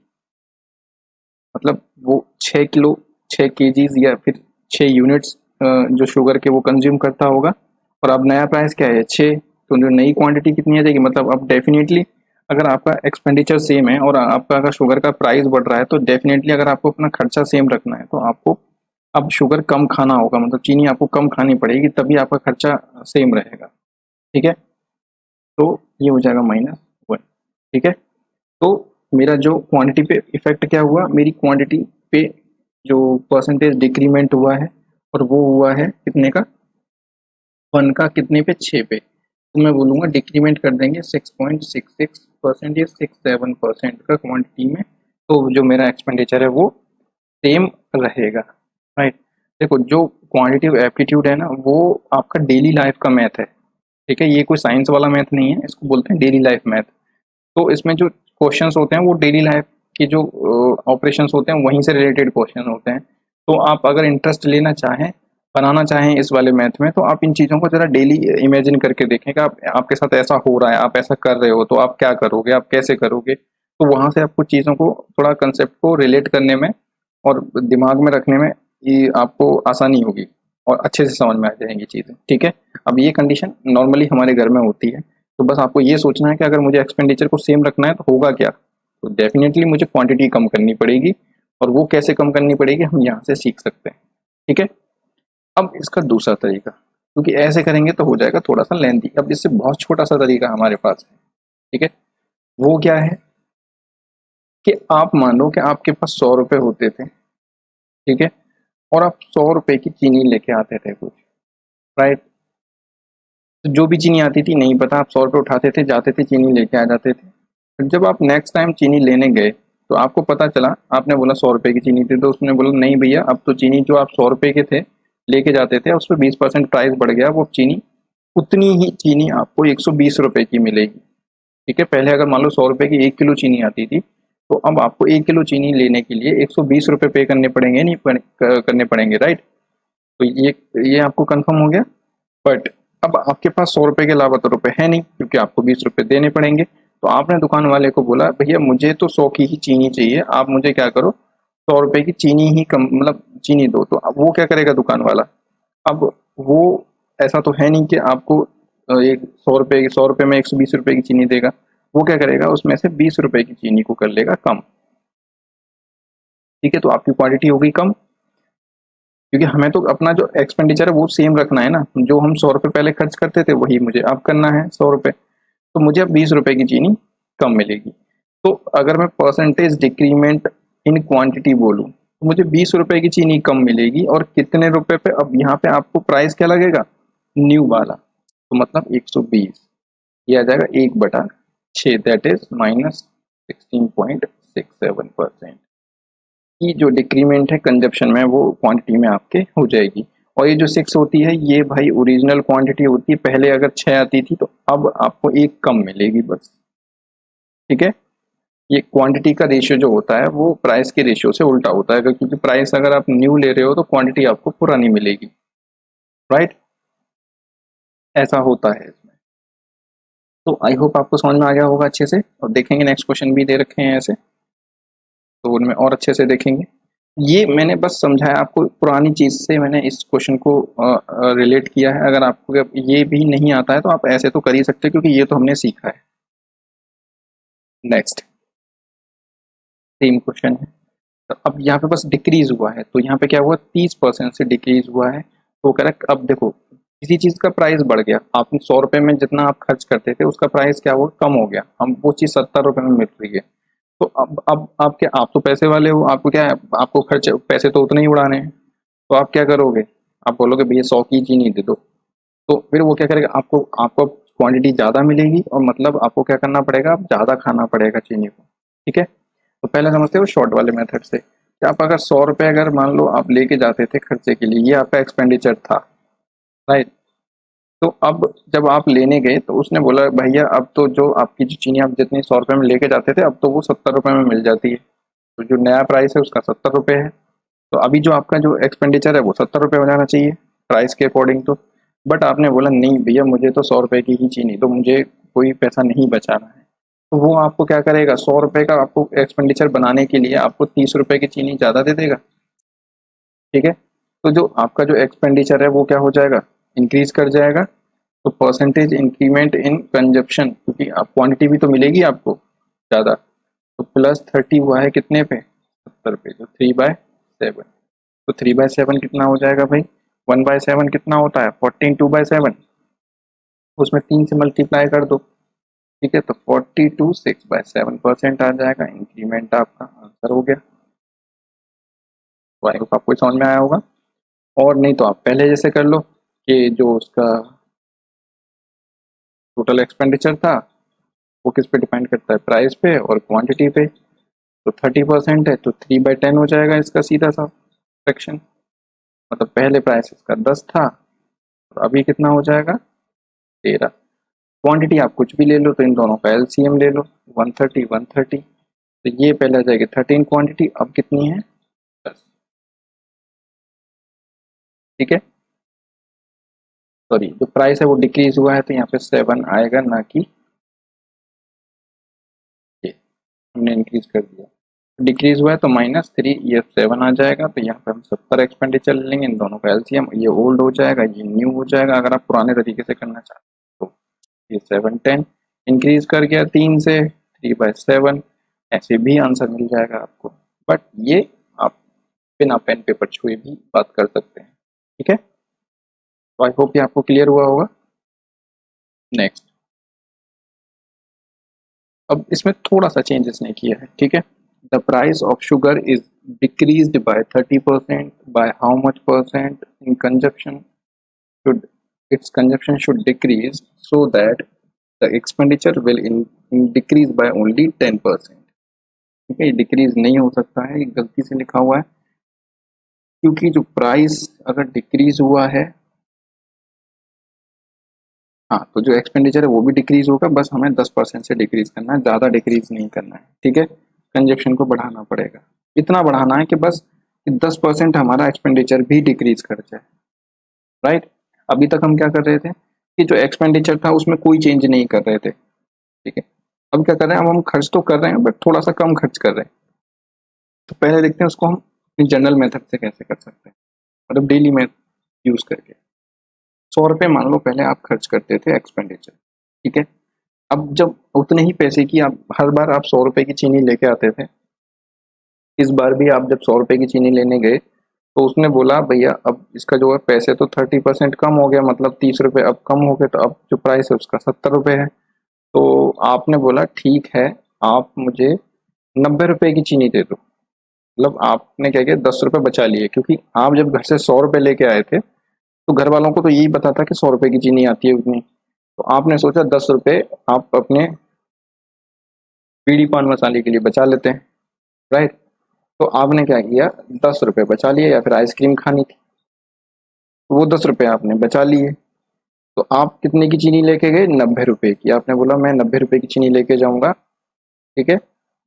मतलब वो 6 किलो, 6 केजीज या फिर 6 यूनिट्स जो शुगर के वो कंज्यूम करता होगा। और अब नया प्राइस क्या है, 6, तो जो नई क्वांटिटी कितनी आ जाएगी, मतलब अब डेफिनेटली अगर आपका एक्सपेंडिचर सेम है और आपका अगर शुगर का प्राइस बढ़ रहा है, तो डेफिनेटली अगर आपको अपना खर्चा सेम रखना है तो आपको अब शुगर कम खाना होगा, मतलब चीनी आपको कम खानी पड़ेगी, तभी आपका खर्चा सेम रहेगा। ठीक है, तो ये हो जाएगा -1। ठीक है, तो मेरा जो क्वांटिटी पे इफेक्ट क्या हुआ, मेरी क्वांटिटी पे जो परसेंटेज डिक्रीमेंट हुआ है, और वो हुआ है कितने का, 1 का कितने पे, 6 पे। तो मैं बोलूँगा डिक्रीमेंट कर देंगे 6.66% या 67% का क्वांटिटी में, तो जो मेरा एक्सपेंडिचर है वो सेम रहेगा। राइट, देखो जो क्वांटिटिव एप्टीट्यूड है ना, वो आपका डेली लाइफ का मैथ है। ठीक है, ये कोई साइंस वाला मैथ नहीं है, इसको बोलते हैं डेली लाइफ मैथ। तो इसमें जो क्वेश्चंस होते हैं वो डेली लाइफ के जो ऑपरेशंस होते हैं वहीं से रिलेटेड क्वेश्चन होते हैं। तो आप अगर इंटरेस्ट लेना चाहें बनाना चाहें इस वाले मैथ में, तो आप इन चीज़ों को ज़रा डेली इमेजिन करके देखें कि आपके साथ ऐसा हो रहा है, आप ऐसा कर रहे हो, तो आप क्या करोगे, आप कैसे करोगे। तो वहाँ से आपको चीज़ों को थोड़ा कंसेप्ट को रिलेट करने में और दिमाग में रखने में ये आपको आसानी होगी और अच्छे से समझ में आ जाएंगी चीज़ें, ठीक है। अब ये कंडीशन नॉर्मली हमारे घर में होती है, तो बस आपको ये सोचना है कि अगर मुझे एक्सपेंडिचर को सेम रखना है तो होगा क्या। तो डेफिनेटली मुझे क्वांटिटी कम करनी पड़ेगी, और वो कैसे कम करनी पड़ेगी हम यहाँ से सीख सकते हैं, ठीक है। अब इसका दूसरा तरीका, क्योंकि ऐसे करेंगे तो हो जाएगा थोड़ा सा लेंथी, अब इससे बहुत छोटा सा तरीका हमारे पास है, ठीक है। वो क्या है कि आप मान लो कि आपके पास 100 रुपए होते थे, ठीक है, और आप 100 रुपए की चीनी लेके आते थे कुछ, राइट। तो जो भी चीनी आती थी नहीं पता, आप 100 रुपये उठाते थे, जाते थे, चीनी लेके आ जाते थे। फिर जब आप नेक्स्ट टाइम चीनी लेने गए तो आपको पता चला, आपने बोला 100 रुपए की चीनी थी, तो उसने बोला नहीं भैया अब तो चीनी जो आप 100 रुपए के थे लेके जाते थे उस पर 20% प्राइस बढ़ गया, वो चीनी उतनी ही चीनी आपको 120 रुपए की मिलेगी, ठीक है। पहले अगर मान लो 100 रुपए की 1 किलो चीनी आती थी, तो अब आपको 1 किलो चीनी लेने के लिए 120 रुपए पे करने पड़ेंगे, नहीं करने पड़ेंगे, राइट। तो ये आपको कंफर्म हो गया। बट अब आपके पास 100 रुपए के अलावा तो रुपए है नहीं, क्योंकि आपको 20 रुपए देने पड़ेंगे। तो आपने दुकान वाले को बोला भैया मुझे तो 100 की ही चीनी चाहिए, आप मुझे क्या करो 100 रुपए की चीनी ही कम मतलब चीनी दो। तो अब वो क्या करेगा दुकान वाला, अब वो ऐसा तो है नहीं कि आपको एक 100 रुपए में 120 रुपए की चीनी देगा। वो क्या करेगा उसमें से 20 रुपए की चीनी को कर लेगा कम, ठीक है। तो आपकी क्वांटिटी होगी कम, क्योंकि हमें तो अपना जो एक्सपेंडिचर है वो सेम रखना है ना, जो हम 100 रुपए पहले खर्च करते थे वही मुझे अब करना है 100 रुपए। तो मुझे अब 20 रुपए की चीनी कम मिलेगी। तो अगर मैं परसेंटेज डिक्रीमेंट इन क्वांटिटी बोलूँ तो मुझे 20 रुपए की चीनी कम मिलेगी, और कितने रुपए पे, अब यहाँ पे आपको प्राइस क्या लगेगा, न्यू वाला, तो मतलब 120, ये आ जाएगा 1/6, दैट इज -16.67% की जो डिक्रीमेंट है कंजप्शन में वो क्वांटिटी में आपके हो जाएगी। और ये जो 6 होती है ये भाई ओरिजिनल क्वांटिटी होती है, पहले अगर 6 आती थी तो अब आपको एक कम मिलेगी बस, ठीक है। ये क्वांटिटी का रेशियो जो होता है वो प्राइस के रेशियो से उल्टा होता है, क्योंकि प्राइस अगर आप न्यू ले रहे हो तो क्वांटिटी आपको पुरानी मिलेगी, राइट। ऐसा होता है इसमें। तो आई होप आपको समझ में आ गया होगा अच्छे से, और देखेंगे नेक्स्ट क्वेश्चन भी दे रखे हैं ऐसे, तो उनमें और अच्छे से देखेंगे। ये मैंने बस समझाया आपको, पुरानी चीज़ से मैंने इस क्वेश्चन को रिलेट किया है। अगर आपको ये भी नहीं आता है तो आप ऐसे तो कर ही सकते हो, क्योंकि ये तो हमने सीखा है। नेक्स्ट सेम क्वेश्चन है, तो अब यहाँ पे बस डिक्रीज हुआ है, तो यहाँ पे क्या हुआ 30% से डिक्रीज हुआ है। तो करेक्ट, अब देखो किसी चीज़ का प्राइस बढ़ गया, आपने 100 रुपए में जितना आप खर्च करते थे उसका प्राइस क्या हुआ, कम हो गया, हम वो चीज़ 70 रुपए में मिल रही है। तो अब आप क्या, आप तो पैसे वाले हो, आपको क्या है, आपको खर्च पैसे तो उतने ही उड़ाने हैं। तो आप क्या करोगे, आप बोलोगे भैया 100 की चीनी दे दो। तो फिर वो क्या करेगा, आपको आपको क्वांटिटी ज़्यादा मिलेगी, और मतलब आपको क्या करना पड़ेगा, आप ज़्यादा खाना पड़ेगा चीनी को, ठीक है। तो पहले समझते हो शॉर्ट वाले मेथड से कि आप अगर 100 रुपये अगर मान लो आप लेके जाते थे खर्चे के लिए, ये आपका एक्सपेंडिचर था, राइट। तो अब जब आप लेने गए तो उसने बोला भैया अब तो जो आपकी जो चीनी आप जितनी 100 रुपये में लेके जाते थे अब तो वो 70 रुपये में मिल जाती है, तो जो नया प्राइस है उसका 70 रुपये है। तो अभी जो आपका जो एक्सपेंडिचर है वो 70 रुपये हो जाना चाहिए प्राइस के अकॉर्डिंग। तो बट आपने बोला नहीं भैया मुझे तो 100 रुपये की ही चीनी, तो मुझे कोई पैसा नहीं बचाना है। तो वो आपको क्या करेगा, 100 रुपये का आपको एक्सपेंडिचर बनाने के लिए आपको 30 रुपये की चीनी ज़्यादा दे देगा, ठीक है। तो जो आपका जो एक्सपेंडिचर है वो क्या हो जाएगा, इंक्रीज कर जाएगा। तो परसेंटेज इंक्रीमेंट इन कंजप्शन, क्योंकि आप क्वांटिटी भी तो मिलेगी आपको ज़्यादा, तो +30 हुआ है कितने पे, 70 पे, तो 3/7। तो 3/7 कितना हो जाएगा भाई, 1/7 कितना होता है 14, 2/7, उसमें 3 से मल्टीप्लाई कर दो, ठीक है। तो 42 6/7% आ जाएगा इंक्रीमेंट, आपका आंसर हो गया। तो आई होप आपको समझ में आया होगा। और नहीं तो आप पहले जैसे कर लो कि जो उसका टोटल एक्सपेंडिचर था वो किस पे डिपेंड करता है, प्राइस पे और क्वांटिटी पे। तो 30% है तो 3/10 हो जाएगा इसका सीधा सा फ्रैक्शन, मतलब पहले प्राइस इसका 10 था और अभी कितना हो जाएगा 13। क्वांटिटी आप कुछ भी ले लो, तो इन दोनों का एलसीएम ले लो, 130 130, तो ये पहले आ जाएगी 13 क्वांटिटी, अब कितनी है 10, ठीक है। सॉरी जो प्राइस है वो डिक्रीज हुआ है तो यहाँ पे 7 आएगा, ना कि ये हमने इंक्रीज कर दिया। डिक्रीज हुआ है तो -3, ये 7 आ जाएगा। तो यहाँ पे हम 70 एक्सपेंडिचर लेंगे, इन दोनों का एलसीएम, ये ओल्ड हो जाएगा, ये न्यू हो जाएगा अगर आप पुराने तरीके से करना चाहते हैं तो। ये 7 10 इंक्रीज कर गया 3 से 3/7, ऐसे भी आंसर मिल जाएगा आपको। बट ये आप बिना पेन पेपर छुए भी बात कर सकते हैं, ठीक है। तो आई होप ये आपको क्लियर हुआ होगा। नेक्स्ट, अब इसमें थोड़ा सा चेंजेस नहीं किया है, ठीक है। The price of sugar is decreased bye 30%, by how much percent in consumption should its consumption should decrease so that the expenditure will decrease by only 10%। ठीक है, डिक्रीज नहीं हो सकता है, ये गलती से लिखा हुआ है, क्योंकि जो प्राइस अगर डिक्रीज हुआ है, हाँ, तो जो एक्सपेंडिचर है वो भी डिक्रीज होगा, बस हमें 10% से डिक्रीज करना है, ज़्यादा डिक्रीज नहीं करना है, ठीक है। कंजप्शन को बढ़ाना पड़ेगा, इतना बढ़ाना है कि बस 10% हमारा एक्सपेंडिचर भी डिक्रीज कर जाए, राइट। अभी तक हम क्या कर रहे थे कि जो एक्सपेंडिचर था उसमें कोई चेंज नहीं कर रहे थे, ठीक है। अब क्या कर रहे हैं, अब हम खर्च तो कर रहे हैं बट थोड़ा सा कम खर्च कर रहे हैं। तो पहले देखते हैं उसको हम जनरल मेथड से कैसे कर सकते हैं, मतलब डेली में यूज करके। 100 रुपये मान लो पहले आप खर्च करते थे एक्सपेंडिचर, ठीक है। अब जब उतने ही पैसे की आप हर बार आप 100 रुपये की चीनी लेके आते थे, इस बार भी आप जब 100 रुपये की चीनी लेने गए तो उसने बोला भैया अब इसका जो है पैसे तो 30% कम हो गया, मतलब 30 रुपये अब कम हो गए, तो अब जो प्राइस है उसका 70 रुपये है। तो आपने बोला ठीक है, आप मुझे 90 रुपये की चीनी दे दो। मतलब आपने क्या किया, 10 रुपये बचा लिए, क्योंकि आप जब घर से 100 रुपये लेके आए थे तो घर वालों को तो यही पता था कि 100 रुपये की चीनी आती है उतनी। तो आपने सोचा 10 रुपये आप अपने बीड़ी पान मसाले के लिए बचा लेते हैं, राइट। तो आपने क्या किया, 10 रुपये बचा लिए, या फिर आइसक्रीम खानी थी तो वो 10 रुपये आपने बचा लिए। तो आप कितने की चीनी लेके गए, 90 रुपये की। आपने बोला मैं 90 रुपये की चीनी लेके जाऊंगा, ठीक है।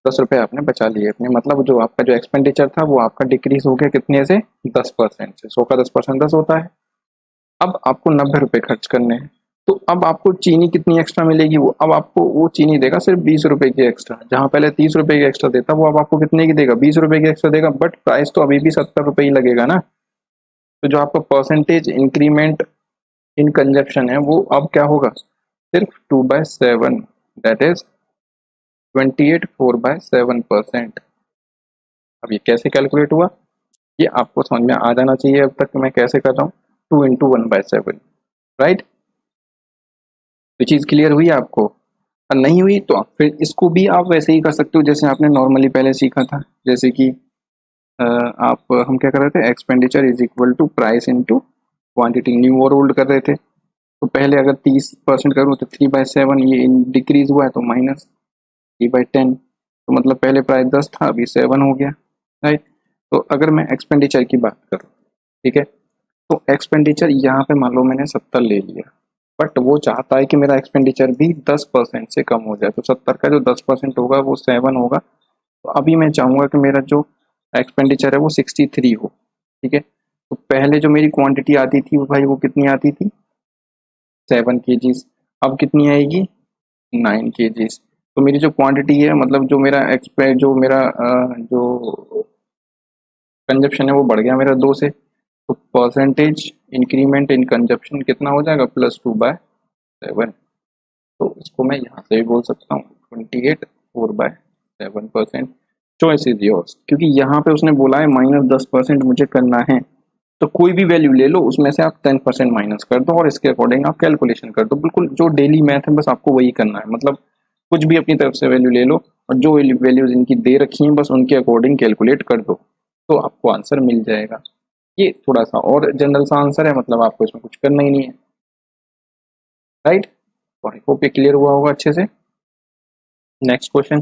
10 रुपये आपने बचा लिए अपने, मतलब जो आपका जो एक्सपेंडिचर था वो आपका डिक्रीज हो गया कितने से, 10% से। 100 का 10% 10 होता है। अब आपको 90 रुपये खर्च करने हैं, तो अब आपको चीनी कितनी एक्स्ट्रा मिलेगी, वो अब आपको वो चीनी देगा सिर्फ 20 रुपये की एक्स्ट्रा, जहाँ पहले 30 रुपये की एक्स्ट्रा देता वो अब आपको कितने की देगा, 20 रुपये की एक्स्ट्रा देगा, बट प्राइस तो अभी भी 70 रुपये ही लगेगा ना। तो जो आपका परसेंटेज इंक्रीमेंट इन कंजप्शन है वो अब क्या होगा, सिर्फ 2/7, दैट इज 28 4/7%। अब ये कैसे कैलकुलेट हुआ, ये आपको समझ में आ जाना चाहिए। अब तक मैं कैसे कर रहा हूँ, 2 × 1/7, राइट। तो चीज़ क्लियर हुई आपको, और नहीं हुई तो फिर इसको भी आप वैसे ही कर सकते हो जैसे आपने नॉर्मली पहले सीखा था। जैसे कि आप हम क्या कर रहे थे, expenditure is equal to price into quantity, new और ओल्ड कर रहे थे। तो पहले अगर 30% करूँ तो 3/7, ये डिक्रीज हुआ है तो -3/10, तो मतलब पहले प्राइस 10 था अभी 7 हो गया, राइट। तो अगर मैं एक्सपेंडिचर की बात करूँ, ठीक है, तो एक्सपेंडिचर यहाँ पे मान लो मैंने 70 ले लिया, बट वो चाहता है कि मेरा एक्सपेंडिचर भी 10% से कम हो जाए, तो 70 का जो 10% होगा वो 7 होगा। तो अभी मैं चाहूँगा कि मेरा जो एक्सपेंडिचर है वो 63 हो, ठीक है। तो पहले जो मेरी क्वांटिटी आती थी वो भाई वो कितनी आती थी, 7 kgs, अब कितनी आएगी, 9 kgs। तो मेरी जो क्वांटिटी है, मतलब जो मेरा जो कंजप्शन है वो बढ़ गया मेरा 2 से। तो परसेंटेज इंक्रीमेंट इन कंजप्शन कितना हो जाएगा, +2/7। तो इसको मैं यहाँ से भी बोल सकता हूँ 28 4/7%। चॉइस इज योर्स, क्योंकि यहाँ पे उसने बोला है -10% मुझे करना है, तो कोई भी वैल्यू ले लो उसमें से आप 10% माइनस कर दो और इसके अकॉर्डिंग आप कैलकुलेशन कर दो। बिल्कुल जो डेली मैथ है बस आपको वही करना है, मतलब कुछ भी अपनी तरफ से वैल्यू ले लो और जो वैल्यूज इनकी दे रखी हैं बस उनके अकॉर्डिंग कैलकुलेट कर दो, तो आपको आंसर मिल जाएगा। ये थोड़ा सा और जनरल सा आंसर है, मतलब आपको इसमें कुछ करना ही नहीं है, राइट। तो आई होप ये क्लियर हुआ होगा अच्छे से। नेक्स्ट क्वेश्चन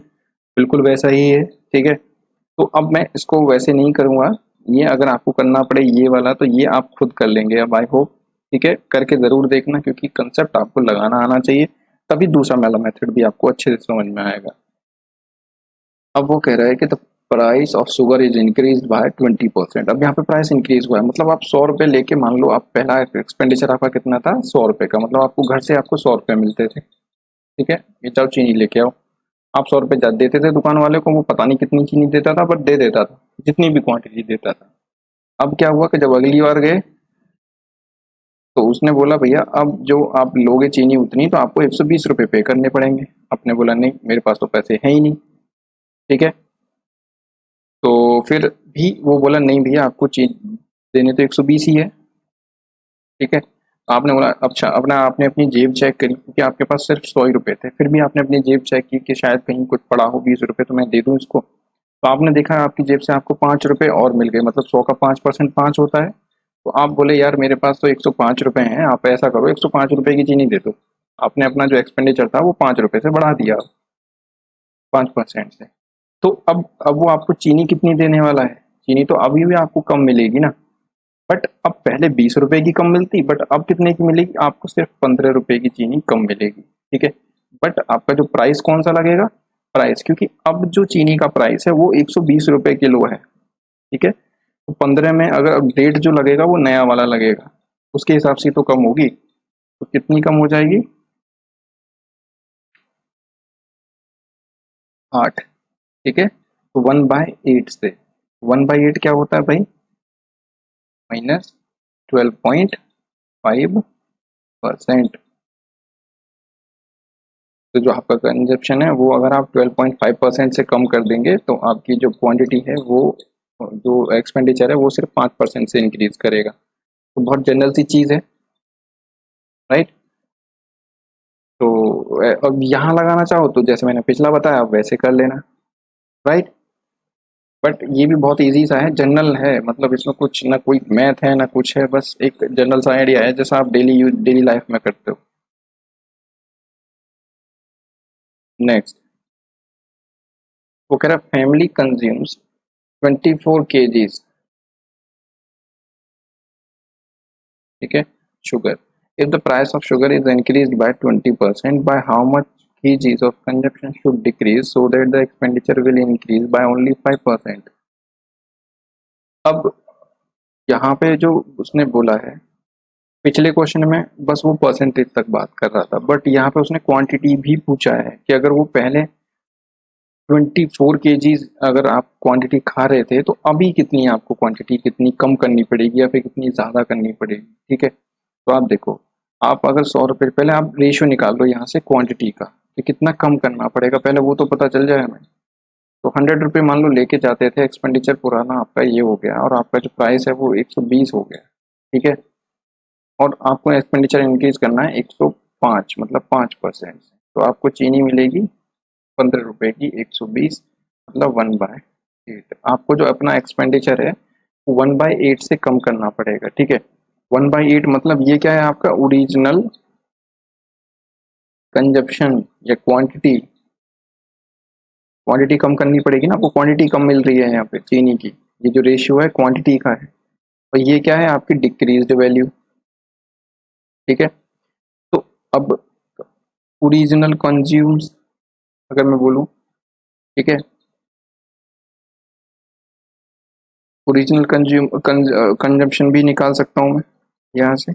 बिल्कुल वैसा ही है, ठीक है। तो अब मैं इसको वैसे नहीं करूँगा, ये अगर आपको करना पड़े ये वाला तो ये आप खुद कर लेंगे अब, आई होप, ठीक है। करके ज़रूर देखना, क्योंकि कंसेप्ट आपको लगाना आना चाहिए, तभी दूसरा वाला मेथड भी आपको अच्छे से समझ में आएगा। अब वो कह रहा है कि the price of sugar is increase by 20%। अब यहाँ पे प्राइस इंक्रीज हुआ है, मतलब आप 100 रुपये लेके, मान लो आप पहला एक्सपेंडिचर आपका कितना था, 100 रुपये का, मतलब आपको घर से आपको 100 रुपये मिलते थे, ठीक है, ये जाओ चीनी लेके आओ। आप 100 रुपये ज्यादा देते थे दुकान वाले को, वो पता नहीं कितनी चीनी देता था, बट दे देता था, जितनी भी क्वांटिटी देता था। अब क्या हुआ कि जब अगली बार गए तो उसने बोला भैया अब जो आप लोगे चीनी उतनी, तो आपको 120 रुपये पे करने पड़ेंगे। आपने बोला नहीं मेरे पास तो पैसे हैं ही नहीं, ठीक है। तो फिर भी वो बोला नहीं भैया आपको चीनी देने तो 120 ही है, ठीक है। आपने बोला अच्छा, अपना आपने अपनी जेब चेक करी, क्योंकि आपके पास सिर्फ 100 ही रुपये थे, फिर भी आपने अपनी जेब चेक की कि शायद कहीं कुछ पड़ा हो 20 रुपये तो मैं दे दूं इसको। तो आपने देखा आपकी जेब से आपको 5 रुपये और मिल गए, मतलब 100 का 5% 5 होता है। तो आप बोले यार मेरे पास तो 105 रुपये हैं, आप ऐसा करो 105 रुपये की चीनी दे दो। आपने अपना जो एक्सपेंडिचर था वो 5 रुपये से बढ़ा दिया, 5% से। तो अब वो आपको चीनी कितनी देने वाला है, चीनी तो अभी भी आपको कम मिलेगी ना, बट अब पहले 20 रुपए की कम मिलती, बट अब कितने की मिलेगी आपको, सिर्फ 15 रुपए की चीनी कम मिलेगी, ठीक है। बट आपका जो प्राइस कौन सा लगेगा, प्राइस, क्योंकि अब जो चीनी का प्राइस है वो 120 रुपए किलो है, ठीक है। तो 15 में अगर रेट जो लगेगा वो नया वाला लगेगा, उसके हिसाब से तो कम होगी। तो कितनी कम हो जाएगी, 8, ठीक है। तो 1/8 से, 1/8 क्या होता है भाई, -12.5%। तो जो आपका कंजप्शन है वो अगर आप 12.5% से कम कर देंगे तो आपकी जो क्वांटिटी है वो, जो एक्सपेंडिचर है वो सिर्फ 5% से इंक्रीज करेगा। तो बहुत जनरल सी चीज़ है, राइट। तो अब यहाँ लगाना चाहो तो जैसे मैंने पिछला बताया आप वैसे कर लेना, राइट। बट ये भी बहुत इजी सा है, जनरल है, मतलब इसमें कुछ ना कोई मैथ है ना कुछ है, बस एक जनरल सा आइडिया है जैसा आप डेली लाइफ में करते हो। नेक्स्ट वो कह रहा है फैमिली कंज्यूम्स 24 kgs, ठीक है, sugar. If the price of sugar is increased by 20%, by how much kgs of consumption should decrease so that the expenditure will increase by only 5%? अब यहाँ पे जो उसने बोला है, पिछले क्वेश्चन में बस वो परसेंटेज तक बात कर रहा था, बट यहाँ पे उसने क्वांटिटी भी पूछा है कि अगर वो पहले 24 kgs अगर आप क्वांटिटी खा रहे थे तो अभी कितनी आपको क्वांटिटी कितनी कम करनी पड़ेगी या फिर कितनी ज़्यादा करनी पड़ेगी, ठीक है। तो आप देखो, आप अगर 100 रुपये, पहले आप रेशियो निकाल लो यहाँ से क्वांटिटी का कि कितना कम करना पड़ेगा, पहले वो तो पता चल जाए हमें। तो 100 रुपये मान लो लेके जाते थे, एक्सपेंडिचर पुराना आपका ये हो गया और आपका जो प्राइस है वो 120 हो गया, ठीक है। और आपको एक्सपेंडिचर इंक्रीज करना है 105, मतलब 5%। तो आपको चीनी मिलेगी 15 रुपये की, 120 मतलब 1/8। आपको जो अपना एक्सपेंडिचर है 1/8 से कम करना पड़ेगा, ठीक है। 1/8 मतलब ये क्या है, आपका ओरिजिनल कंजप्शन या क्वांटिटी, क्वांटिटी कम करनी पड़ेगी ना, आपको क्वांटिटी कम मिल रही है यहाँ पे चीनी की, ये जो रेशियो है क्वांटिटी का है, और ये क्या है आपकी डिक्रीज्ड वैल्यू, ठीक है। तो अब ओरिजिनल कंज्यूम्स अगर मैं बोलूँ, ठीक है, ओरिजिनल कंजम्पशन भी निकाल सकता हूँ मैं यहाँ से।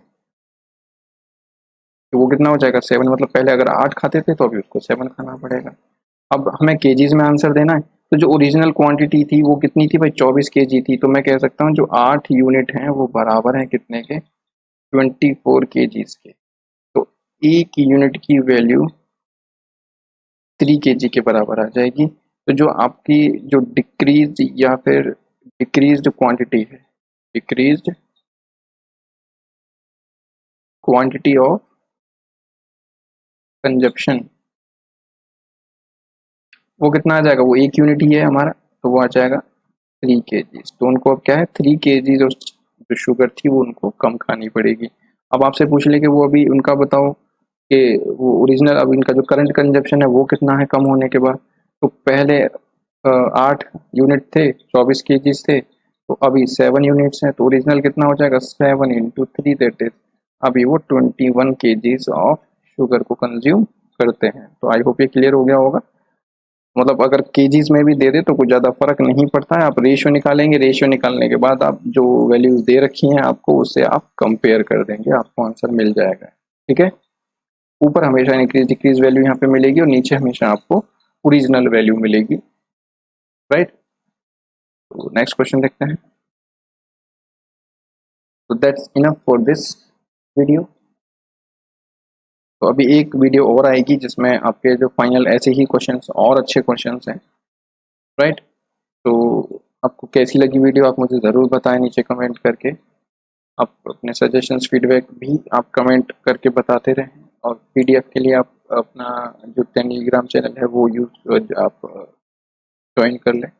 तो वो कितना हो जाएगा 7, मतलब पहले अगर 8 खाते थे तो अभी उसको 7 खाना पड़ेगा। अब हमें केजीज में आंसर देना है, तो जो ओरिजिनल क्वांटिटी थी वो कितनी थी भाई, 24 केजी थी। तो मैं कह सकता हूँ जो 8 यूनिट हैं वो बराबर हैं कितने के, 24 केजीज के। तो एक यूनिट की वैल्यू 3 केजी के बराबर आ जाएगी। तो जो आपकी जो डिक्रीज या फिर डिक्रीज्ड क्वांटिटी है, डिक्रीज्ड क्वांटिटी ऑफ कंजप्शन, वो कितना आ जाएगा, वो एक यूनिट ही है हमारा, तो वो आ जाएगा 3 केजीज। तो उनको अब क्या है 3 केजीज और जो शुगर थी वो उनको कम खानी पड़ेगी। अब आपसे पूछ ले कि वो अभी उनका बताओ कि वो ओरिजिनल, अब इनका जो करंट कंजप्शन है वो कितना है कम होने के बाद। तो पहले 8 यूनिट थे, 24 केजीज थे, तो अभी 7 यूनिट्स हैं, तो ओरिजिनल कितना हो जाएगा 7 × 3, दैट इज अभी वो 21 केजीज ऑफ शुगर को कंज्यूम करते हैं। तो आई होप ये क्लियर हो गया होगा। मतलब अगर केजीज में भी दे दे तो कुछ ज़्यादा फर्क नहीं पड़ता है। आप रेशियो निकालेंगे, रेशियो निकालने के बाद आप जो वैल्यूज दे रखी हैं आपको, उससे आप कंपेयर कर देंगे, आपको आंसर मिल जाएगा। ठीक है, ऊपर हमेशा इंक्रीज डिक्रीज वैल्यू यहाँ पे मिलेगी और नीचे हमेशा आपको ओरिजिनल वैल्यू मिलेगी। राइट, तो नेक्स्ट क्वेश्चन देखते हैं। तो that's enough for this video. तो अभी एक वीडियो और आएगी जिसमें आपके जो फाइनल ऐसे ही क्वेश्चंस और अच्छे क्वेश्चंस हैं। राइट, तो आपको कैसी लगी वीडियो आप मुझे ज़रूर बताएं नीचे कमेंट करके। आप अपने सजेशंस फीडबैक भी आप कमेंट करके बताते रहें, और पीडीएफ के लिए आप अपना जो टेलीग्राम चैनल है वो यूज आप ज्वाइन कर लें।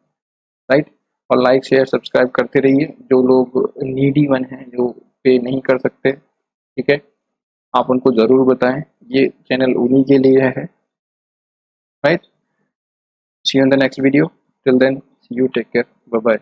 राइट, और लाइक शेयर सब्सक्राइब करते रहिए। जो लोग नीडी वन हैं, जो पे नहीं कर सकते, ठीक है, आप उनको ज़रूर बताएं, ये चैनल उन्हीं के लिए है। Right, see you in the next video, till then you take care, bye bye.